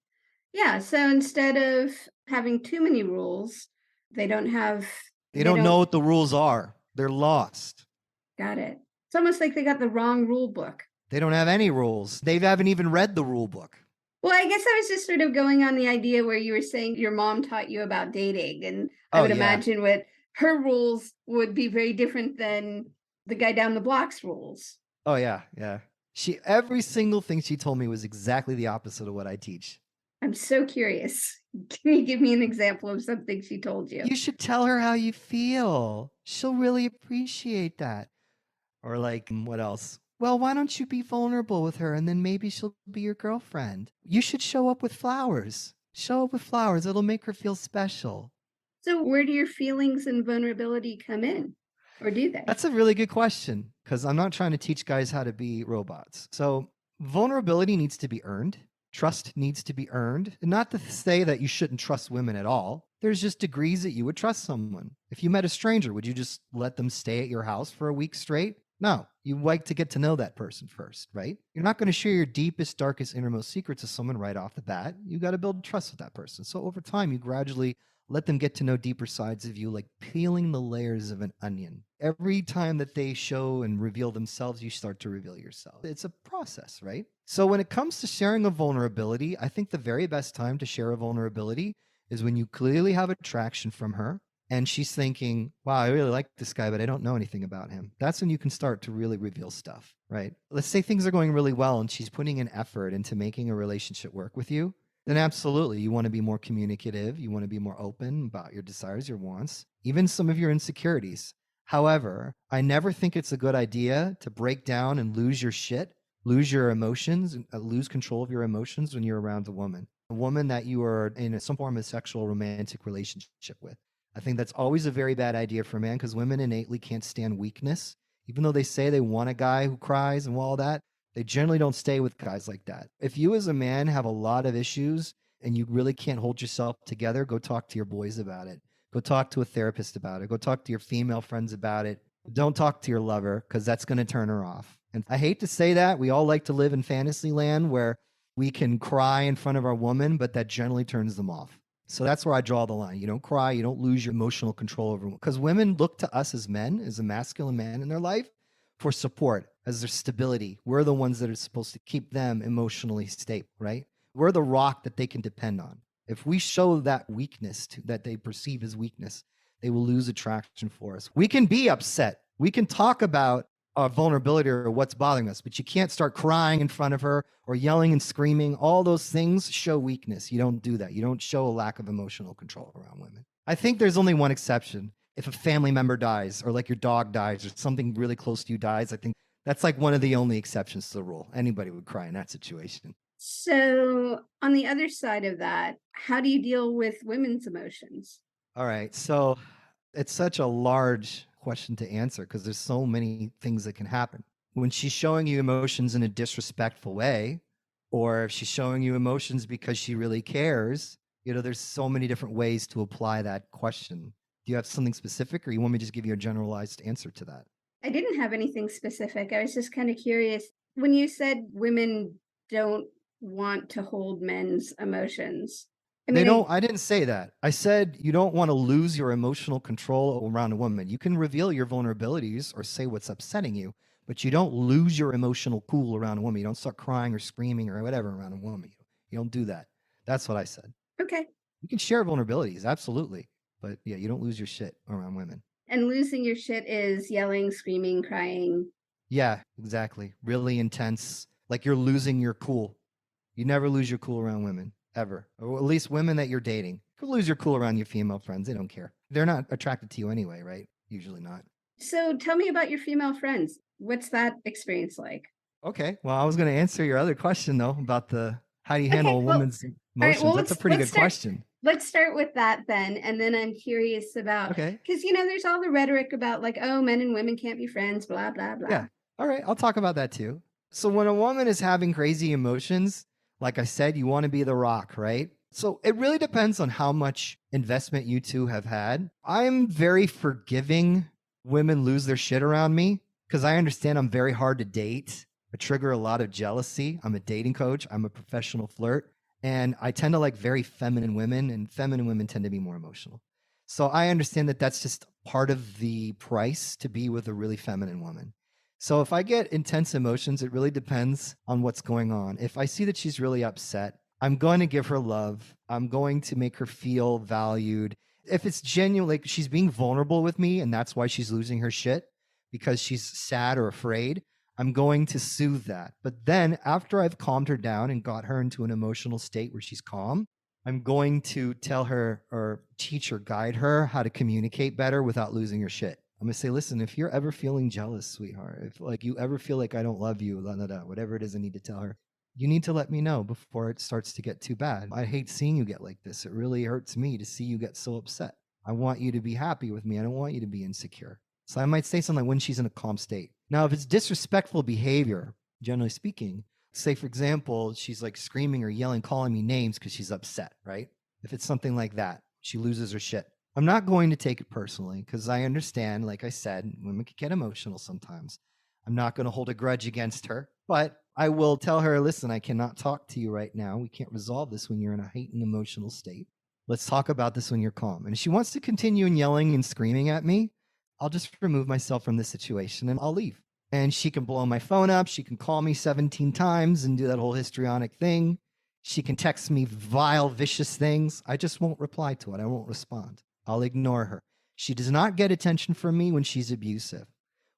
Yeah. So instead of having too many rules, they don't know what the rules are. They're lost. Got it. It's almost like they got the wrong rule book. They don't have any rules. They haven't even read the rule book. Well, I guess I was just sort of going on the idea where you were saying your mom taught you about dating. And I would imagine what her rules would be very different than the guy down the block's rules. Oh, yeah. Yeah. Every single thing she told me was exactly the opposite of what I teach. I'm so curious. Can you give me an example of something she told you? You should tell her how you feel. She'll really appreciate that. Or like, what else? Well, why don't you be vulnerable with her and then maybe she'll be your girlfriend? You should show up with flowers. Show up with flowers. It'll make her feel special. So where do your feelings and vulnerability come in? Or do they? That's a really good question because I'm not trying to teach guys how to be robots. So vulnerability needs to be earned. Trust needs to be earned. And not to say that you shouldn't trust women at all. There's just degrees that you would trust someone. If you met a stranger, would you just let them stay at your house for a week straight? No, you like to get to know that person first, right? You're not going to share your deepest, darkest, innermost secrets to someone right off the bat. You got to build trust with that person. So over time, you gradually let them get to know deeper sides of you, like peeling the layers of an onion. Every time that they show and reveal themselves, you start to reveal yourself. It's a process, right? So when it comes to sharing a vulnerability, I think the very best time to share a vulnerability is when you clearly have attraction from her and she's thinking, wow, I really like this guy, but I don't know anything about him. That's when you can start to really reveal stuff, right? Let's say things are going really well and she's putting an effort into making a relationship work with you. Then absolutely, you want to be more communicative. You want to be more open about your desires, your wants, even some of your insecurities. However, I never think it's a good idea to break down and lose your shit, lose your emotions, lose control of your emotions when you're around a woman that you are in some form of sexual romantic relationship with. I think that's always a very bad idea for a man because women innately can't stand weakness. Even though they say they want a guy who cries and all that, they generally don't stay with guys like that. If you as a man have a lot of issues and you really can't hold yourself together, go talk to your boys about it. Go talk to a therapist about it. Go talk to your female friends about it. Don't talk to your lover because that's going to turn her off. And I hate to say that. We all like to live in fantasy land where we can cry in front of our woman, but that generally turns them off. So that's where I draw the line. You don't cry. You don't lose your emotional control over, because women look to us as men, as a masculine man in their life, for support, as their stability. We're the ones that are supposed to keep them emotionally stable, right? We're the rock that they can depend on. If we show that weakness that they perceive as weakness, they will lose attraction for us. We can be upset. We can talk about our vulnerability or what's bothering us, but you can't start crying in front of her or yelling and screaming. All those things show weakness. You don't do that. You don't show a lack of emotional control around women. I think there's only one exception. If a family member dies, or like your dog dies, or something really close to you dies, I think that's like one of the only exceptions to the rule. Anybody would cry in that situation. So, on the other side of that, how do you deal with women's emotions? All right. So it's such a large question to answer because there's so many things that can happen. When she's showing you emotions in a disrespectful way, or if she's showing you emotions because she really cares, there's so many different ways to apply that question. Do you have something specific, or you want me to just give you a generalized answer to that? I didn't have anything specific. I was just kind of curious. When you said women don't want to hold men's emotions, I They mean, don't, I didn't say that. I said you don't want to lose your emotional control around a woman. You can reveal your vulnerabilities or say what's upsetting you, but you don't lose your emotional cool around a woman. You don't start crying or screaming or whatever around a woman. You don't do that. That's what I said. okay. You can share vulnerabilities, absolutely. But yeah, you don't lose your shit around women. And losing your shit is yelling, screaming, crying. Yeah, exactly. Really intense. Like you're losing your cool. You never lose your cool around women, ever. Or at least women that you're dating. You lose your cool around your female friends. They don't care. They're not attracted to you anyway, right? Usually not. So tell me about your female friends. What's that experience like? Okay. Well, I was going to answer your other question, though, about the how do you handle Okay, a well, woman's all right. Well, emotions. That's a pretty good question. Let's start with that then, and then I'm curious about, Okay. because there's all the rhetoric about like, oh, men and women can't be friends, blah blah blah. Yeah. All right. I'll talk about that too. So when a woman is having crazy emotions, like I said, you want to be the rock, right? So it really depends on how much investment you two have had. I'm very forgiving women lose their shit around me because I understand I'm very hard to date. I trigger a lot of jealousy. I'm a dating coach. I'm a professional flirt. And I tend to like very feminine women, and feminine women tend to be more emotional. So I understand that that's just part of the price to be with a really feminine woman. So if I get intense emotions, it really depends on what's going on. If I see that she's really upset, I'm going to give her love. I'm going to make her feel valued. If it's genuine, like she's being vulnerable with me and that's why she's losing her shit because she's sad or afraid, I'm going to soothe that. But then after I've calmed her down and got her into an emotional state where she's calm, I'm going to tell her or teach or guide her how to communicate better without losing her shit. I'm going to say, listen, if you're ever feeling jealous, sweetheart, if like you ever feel like I don't love you, whatever it is I need to tell her, you need to let me know before it starts to get too bad. I hate seeing you get like this. It really hurts me to see you get so upset. I want you to be happy with me. I don't want you to be insecure. So I might say something like when she's in a calm state. Now, if it's disrespectful behavior, generally speaking, say, for example, she's like screaming or yelling, calling me names because she's upset, right? If it's something like that, she loses her shit. I'm not going to take it personally because I understand, like I said, women can get emotional sometimes. I'm not going to hold a grudge against her, but I will tell her, listen, I cannot talk to you right now. We can't resolve this when you're in a heightened emotional state. Let's talk about this when you're calm. And if she wants to continue yelling and screaming at me, I'll just remove myself from the situation and I'll leave. And she can blow my phone up. She can call me 17 times and do that whole histrionic thing. She can text me vile, vicious things. I just won't reply to it. I won't respond. I'll ignore her. She does not get attention from me when she's abusive.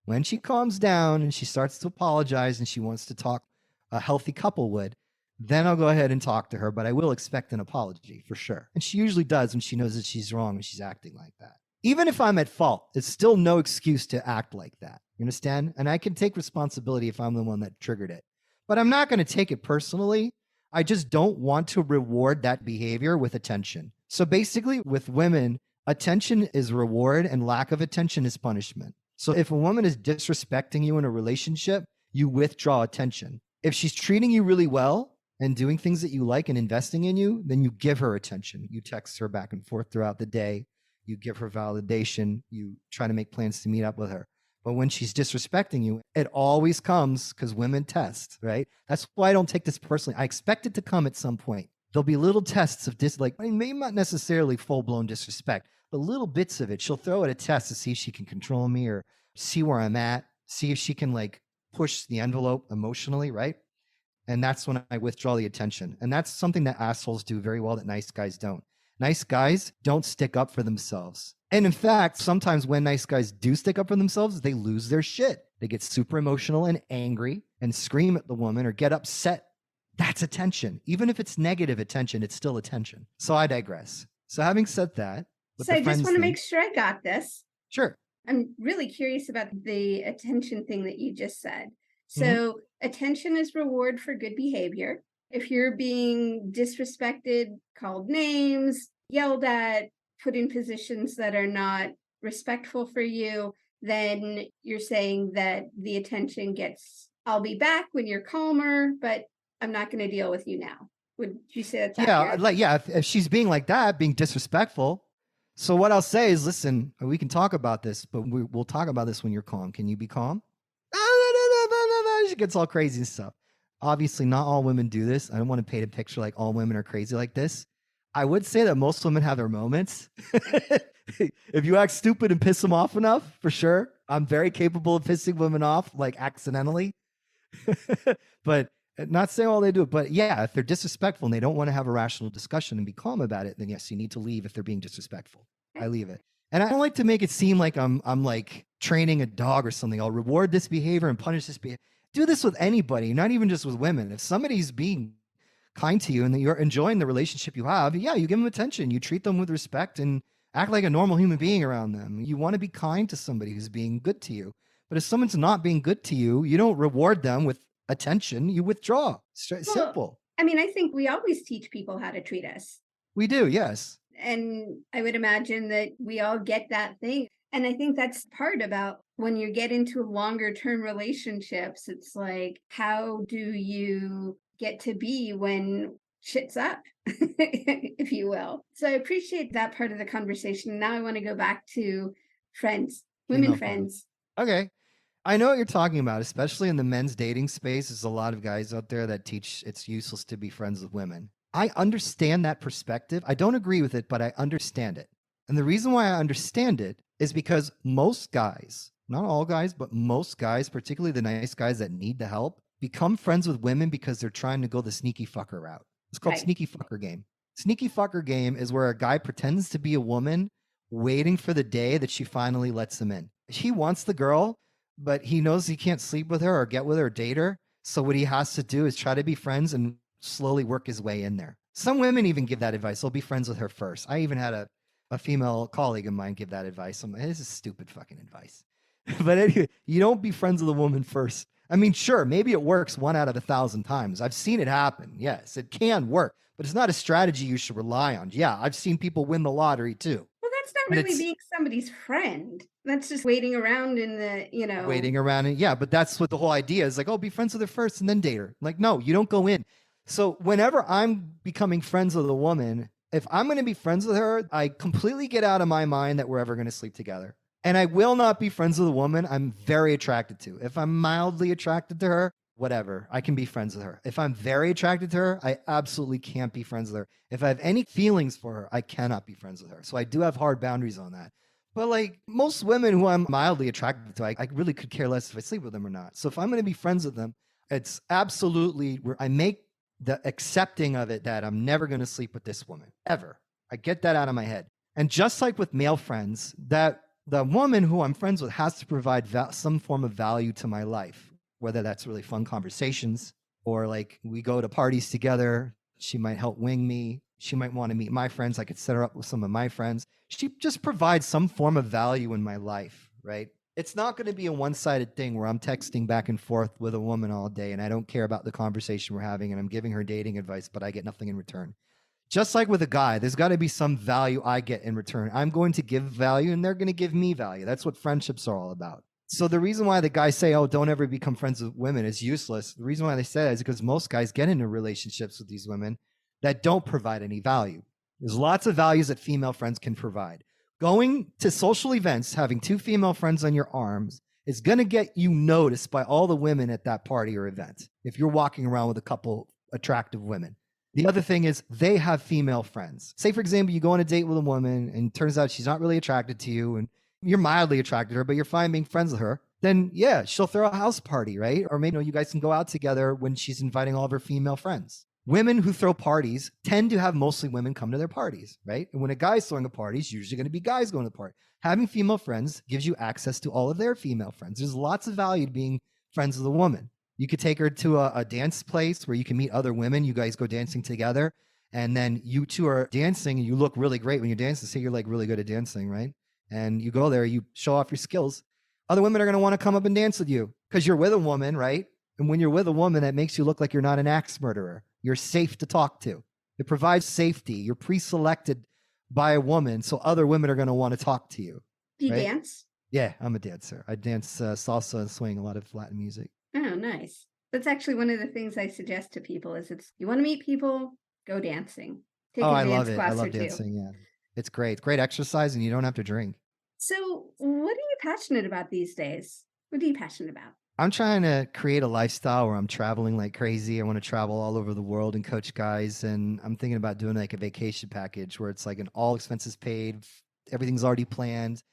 When she calms down and she starts to apologize and she wants to talk, a healthy couple would, then I'll go ahead and talk to her, but I will expect an apology for sure. And she usually does when she knows that she's wrong and she's acting like that. Even if I'm at fault, it's still no excuse to act like that. You understand? And I can take responsibility if I'm the one that triggered it. But I'm not going to take it personally. I just don't want to reward that behavior with attention. So basically, with women, attention is reward and lack of attention is punishment. So if a woman is disrespecting you in a relationship, you withdraw attention. If she's treating you really well, and doing things that you like and investing in you, then you give her attention. You text her back and forth throughout the day. You give her validation. You try to make plans to meet up with her. But when she's disrespecting you, it always comes because women test, right? That's why I don't take this personally. I expect it to come at some point. There'll be little tests of maybe not necessarily full blown disrespect, but little bits of it. She'll throw at a test to see if she can control me or see where I'm at, see if she can like push the envelope emotionally, right? And that's when I withdraw the attention. And that's something that assholes do very well that nice guys don't. Nice guys don't stick up for themselves. And in fact, sometimes when nice guys do stick up for themselves, they lose their shit. They get super emotional and angry and scream at the woman or get upset. That's attention. Even if it's negative attention, it's still attention. So I digress. So having said that, so I just want to make sure I got this. Sure. I'm really curious about the attention thing that you just said. So attention is reward for good behavior. If you're being disrespected, called names, yelled at, put in positions that are not respectful for you, then you're saying that the attention gets, I'll be back when you're calmer, but I'm not going to deal with you now. Would you say that's accurate? If she's being like that, being disrespectful. So what I'll say is, listen, we can talk about this, but we'll talk about this when you're calm. Can you be calm? She gets all crazy and stuff. Obviously, not all women do this. I don't want to paint a picture like all women are crazy like this. I would say that most women have their moments. If you act stupid and piss them off enough, for sure. I'm very capable of pissing women off, like accidentally. But not saying all they do. But yeah, if they're disrespectful and they don't want to have a rational discussion and be calm about it, then yes, you need to leave if they're being disrespectful. I leave it. And I don't like to make it seem like I'm like training a dog or something. I'll reward this behavior and punish this behavior. Do this with anybody, not even just with women. If somebody's being kind to you and that you're enjoying the relationship you have, yeah, you give them attention. You treat them with respect and act like a normal human being around them. You want to be kind to somebody who's being good to you. But if someone's not being good to you, you don't reward them with attention. You withdraw. Simple. I mean, I think we always teach people how to treat us. We do, yes. And I would imagine that we all get that thing. And I think that's part about when you get into longer term relationships, it's like, how do you get to be when shit's up, if you will? So I appreciate that part of the conversation. Now I want to go back to friends, women friends. Okay. I know what you're talking about, especially in the men's dating space. There's a lot of guys out there that teach it's useless to be friends with women. I understand that perspective. I don't agree with it, but I understand it. And the reason why I understand it is because most guys, not all guys, but most guys, particularly the nice guys that need the help, become friends with women because they're trying to go the sneaky fucker route. It's called sneaky fucker game. Sneaky fucker game is where a guy pretends to be a woman waiting for the day that she finally lets him in. He wants the girl, but he knows he can't sleep with her or get with her or date her. So what he has to do is try to be friends and slowly work his way in there. Some women even give that advice. They'll be friends with her first. I even had a female colleague of mine give that advice. I'm like, this is stupid fucking advice. But anyway, you don't be friends with a woman first. I mean, sure, maybe it works 1 out of 1,000 times. I've seen it happen. Yes, it can work, but it's not a strategy you should rely on. Yeah, I've seen people win the lottery too. Well, that's not really being somebody's friend. That's just waiting around in the, Waiting around. And yeah, but that's what the whole idea is, like, oh, be friends with her first and then date her. Like, no, you don't go in. So whenever I'm becoming friends with a woman, if I'm going to be friends with her, I completely get out of my mind that we're ever going to sleep together. And I will not be friends with a woman I'm very attracted to. If I'm mildly attracted to her, whatever, I can be friends with her. If I'm very attracted to her, I absolutely can't be friends with her. If I have any feelings for her, I cannot be friends with her. So I do have hard boundaries on that. But like most women who I'm mildly attracted to, I really could care less if I sleep with them or not. So if I'm going to be friends with them, it's absolutely where I make the accepting of it that I'm never going to sleep with this woman, ever. I get that out of my head. And just like with male friends, that the woman who I'm friends with has to provide some form of value to my life, whether that's really fun conversations or like we go to parties together. She might help wing me. She might want to meet my friends. I could set her up with some of my friends. She just provides some form of value in my life, right? It's not going to be a one-sided thing where I'm texting back and forth with a woman all day and I don't care about the conversation we're having and I'm giving her dating advice, but I get nothing in return. Just like with a guy, there's got to be some value I get in return. I'm going to give value and they're going to give me value. That's what friendships are all about. So the reason why the guys say, "Oh, don't ever become friends with women," is useless. The reason why they say that is because most guys get into relationships with these women that don't provide any value. There's lots of values that female friends can provide. Going to social events, having two female friends on your arms is going to get you noticed by all the women at that party or event if you're walking around with a couple attractive women. The other thing is they have female friends. Say, for example, you go on a date with a woman and it turns out she's not really attracted to you and you're mildly attracted to her, but you're fine being friends with her. Then, yeah, she'll throw a house party, right? Or maybe you guys can go out together when she's inviting all of her female friends. Women who throw parties tend to have mostly women come to their parties, right? And when a guy's throwing a party, it's usually going to be guys going to the party. Having female friends gives you access to all of their female friends. There's lots of value to being friends with a woman. You could take her to a dance place where you can meet other women. You guys go dancing together, and then you two are dancing, and you look really great when you're dancing. Say you're like really good at dancing, right? And you go there, you show off your skills. Other women are going to want to come up and dance with you because you're with a woman, right? And when you're with a woman, that makes you look like you're not an axe murderer. You're safe to talk to. It provides safety. You're pre-selected by a woman, so other women are going to want to talk to you. Do you right? dance? Yeah, I'm a dancer. I dance salsa and swing, a lot of Latin music. Oh, nice. That's actually one of the things I suggest to people is you want to meet people, go dancing. Take a I love dance it. I class or love two. dancing. Yeah, it's great. It's great exercise, and you don't have to drink. So, what are you passionate about these days? What are you passionate about? I'm trying to create a lifestyle where I'm traveling like crazy. I want to travel all over the world and coach guys. And I'm thinking about doing like a vacation package where it's like an all expenses paid, everything's already planned.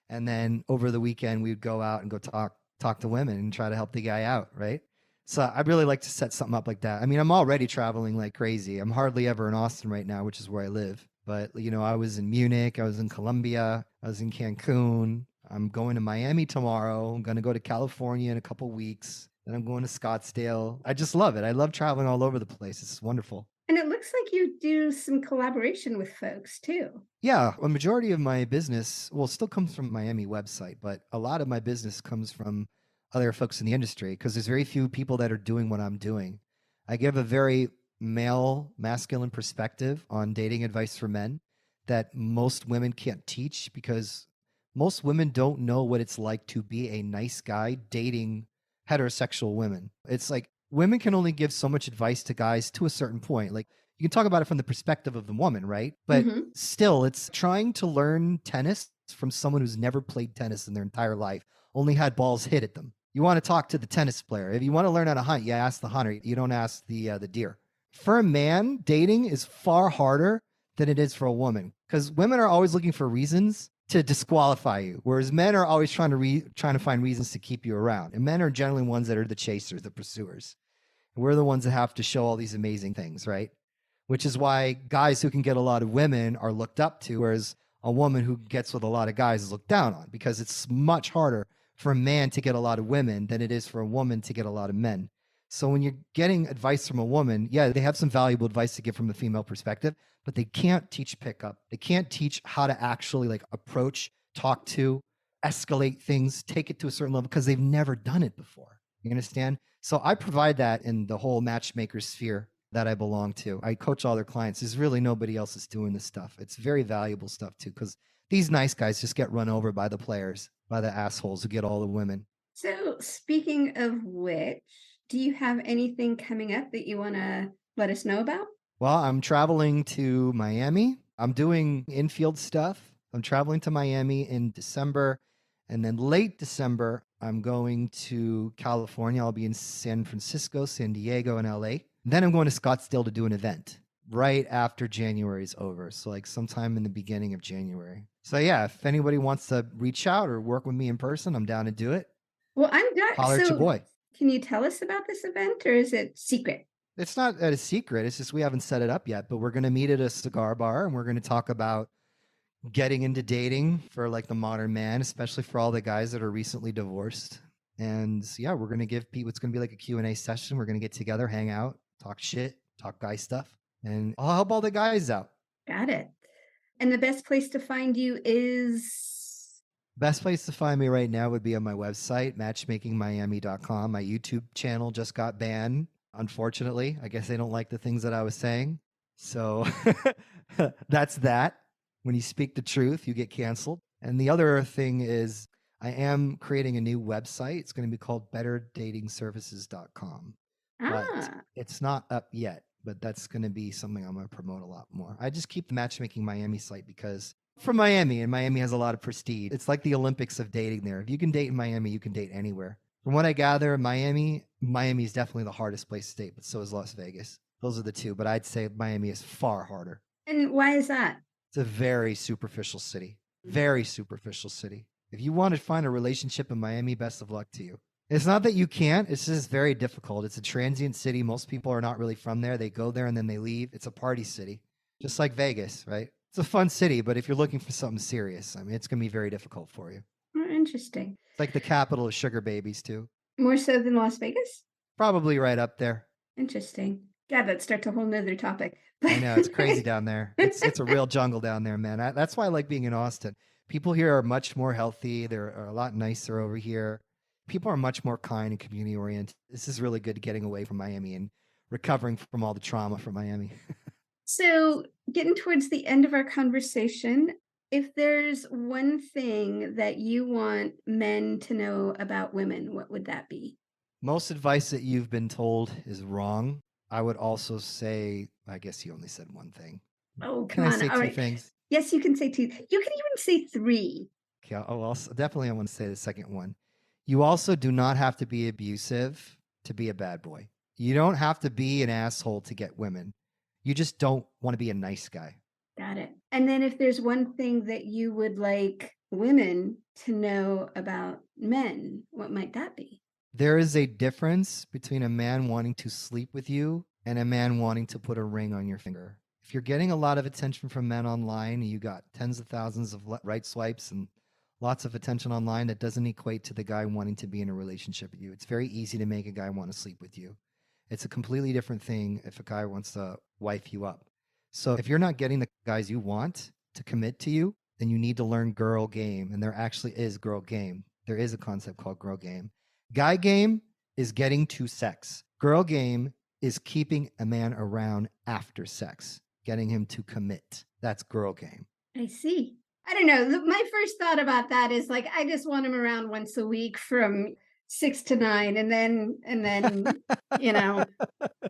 And then over the weekend, we would go out and go talk to women and try to help the guy out, right? So I'd really like to set something up like that. I mean, I'm already traveling like crazy. I'm hardly ever in Austin right now, which is where I live. But, I was in Munich, I was in Colombia, I was in Cancun. I'm going to Miami tomorrow. I'm going to go to California in a couple weeks. Then I'm going to Scottsdale. I just love it. I love traveling all over the place. It's wonderful. And it looks like you do some collaboration with folks too. Yeah, a majority of my business, still comes from Miami website, but a lot of my business comes from other folks in the industry because there's very few people that are doing what I'm doing. I give a very masculine perspective on dating advice for men that most women can't teach because most women don't know what it's like to be a nice guy dating heterosexual women. It's like women can only give so much advice to guys to a certain point. Like you can talk about it from the perspective of the woman, right? But still, it's trying to learn tennis from someone who's never played tennis in their entire life, only had balls hit at them. You want to talk to the tennis player. If you want to learn how to hunt, you ask the hunter. You don't ask the deer. For a man, dating is far harder than it is for a woman because women are always looking for reasons to disqualify you, whereas men are always trying to find reasons to keep you around. And men are generally ones that are the chasers, the pursuers. And we're the ones that have to show all these amazing things, right? Which is why guys who can get a lot of women are looked up to, whereas a woman who gets with a lot of guys is looked down on because it's much harder for a man to get a lot of women than it is for a woman to get a lot of men. So when you're getting advice from a woman, yeah, they have some valuable advice to give from a female perspective, but they can't teach pickup. They can't teach how to actually like approach, talk to, escalate things, take it to a certain level because they've never done it before. You understand? So I provide that in the whole matchmaker sphere that I belong to. I coach all their clients. There's really nobody else that's doing this stuff. It's very valuable stuff too because these nice guys just get run over by the players, by the assholes who get all the women. So speaking of which, do you have anything coming up that you want to let us know about? Well, I'm traveling to Miami. I'm doing infield stuff. I'm traveling to Miami in December. And then late December, I'm going to California. I'll be in San Francisco, San Diego, and LA. Then I'm going to Scottsdale to do an event right after January is over. So like sometime in the beginning of January. So yeah, if anybody wants to reach out or work with me in person, I'm down to do it. Well, I'm not. Holler at your boy. Can you tell us about this event or is it secret? It's not a secret. It's just we haven't set it up yet, but we're going to meet at a cigar bar and we're going to talk about getting into dating for like the modern man, especially for all the guys that are recently divorced. And yeah, we're going to give people, it's going to be like a Q&A session. We're going to get together, hang out, talk shit, talk guy stuff, and I'll help all the guys out. Got it. And the best place to find you is? Best place to find me right now would be on my website, matchmakingmiami.com. My YouTube channel just got banned, unfortunately. I guess they don't like the things that I was saying. So that's that. When you speak the truth, you get canceled. And the other thing is I am creating a new website. It's going to be called betterdatingservices.com, but Ah, it's not up yet. But that's going to be something I'm going to promote a lot more. I just keep the Matchmaking Miami site because from Miami, and Miami has a lot of prestige. It's like the Olympics of dating there. If you can date in Miami, you can date anywhere. From what I gather, Miami is definitely the hardest place to date, but so is Las Vegas. Those are the two, but I'd say Miami is far harder. and why is that? It's a very superficial city. Very superficial city. If you want to find a relationship in Miami, best of luck to you. It's not that you can't, it's just very difficult. It's a transient city. Most people are not really from there. They go there and then they leave. It's a party city, just like Vegas, right? It's a fun city, but if you're looking for something serious, I mean, it's going to be very difficult for you. Oh, interesting. It's like the capital of sugar babies, too. More so than Las Vegas? Probably right up there. Interesting. God, that starts a whole nother topic. I know, it's crazy down there. It's a real jungle down there, man. That's why I like being in Austin. People here are much more healthy. They're a lot nicer over here. People are much more kind and community oriented. This is really good getting away from Miami and recovering from all the trauma from Miami. So, getting towards the end of our conversation, if there's one thing that you want men to know about women, what would that be? Most advice that you've been told is wrong. I would also say, I guess you only said one thing. Oh, Can come I on. say All two right. things? Yes, you can say two. You can even say three. Okay, definitely I want to say the second one. You also do not have to be abusive to be a bad boy. You don't have to be an asshole to get women. You just don't want to be a nice guy. Got it. And then if there's one thing that you would like women to know about men, what might that be? There is a difference between a man wanting to sleep with you and a man wanting to put a ring on your finger. If you're getting a lot of attention from men online, you got tens of thousands of right swipes and lots of attention online, that doesn't equate to the guy wanting to be in a relationship with you. It's very easy to make a guy want to sleep with you. It's a completely different thing if a guy wants to wife you up. So if you're not getting the guys you want to commit to you, then you need to learn girl game. And there actually is girl game. There is a concept called girl game. Guy game is getting to sex. Girl game is keeping a man around after sex, getting him to commit. That's girl game. I see. I don't know. My first thought about that is like, I just want him around once a week from 6 to 9 and then, you know,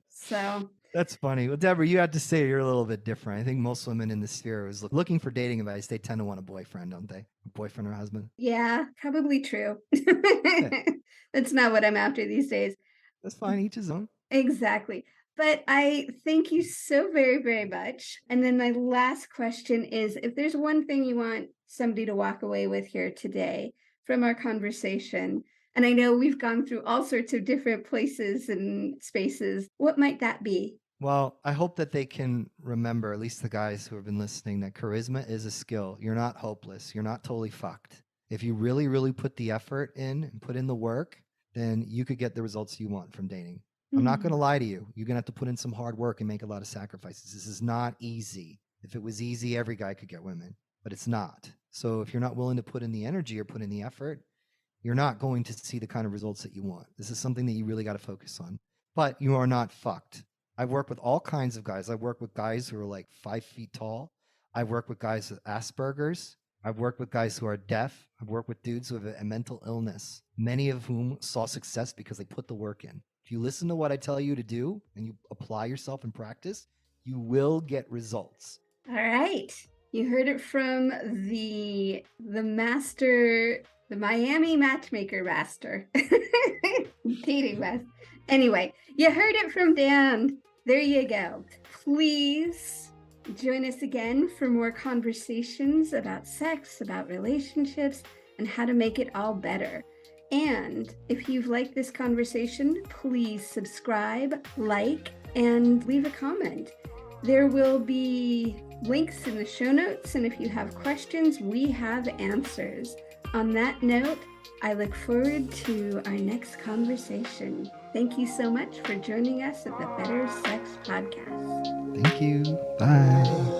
so. That's funny. Well, Deborah, you had to say you're a little bit different. I think most women in this sphere is looking for dating advice. They tend to want a boyfriend, don't they? A boyfriend or husband. Yeah, probably true. That's not what I'm after these days. That's fine. Each his own. Exactly. But I thank you so very, very much. And then my last question is, if there's one thing you want somebody to walk away with here today from our conversation, and I know we've gone through all sorts of different places and spaces, what might that be? Well, I hope that they can remember, at least the guys who have been listening, that charisma is a skill. You're not hopeless. You're not totally fucked. If you really, really put the effort in and put in the work, then you could get the results you want from dating. I'm not going to lie to you. You're going to have to put in some hard work and make a lot of sacrifices. This is not easy. If it was easy, every guy could get women, but it's not. So if you're not willing to put in the energy or put in the effort, you're not going to see the kind of results that you want. This is something that you really got to focus on. But you are not fucked. I've worked with all kinds of guys. I've worked with guys who are like 5 feet tall. I've worked with guys with Asperger's. I've worked with guys who are deaf. I've worked with dudes who have a mental illness, many of whom saw success because they put the work in. If you listen to what I tell you to do and you apply yourself in practice, you will get results. All right. You heard it from the master, the Miami matchmaker master. Dating master. Anyway, you heard it from Dan. There you go. Please join us again for more conversations about sex, about relationships, and how to make it all better. And if you've liked this conversation, please subscribe, like, and leave a comment. There will be links in the show notes, and if you have questions, we have answers. On that note, I look forward to our next conversation. Thank you so much for joining us at the Better Sex Podcast. Thank you. Bye.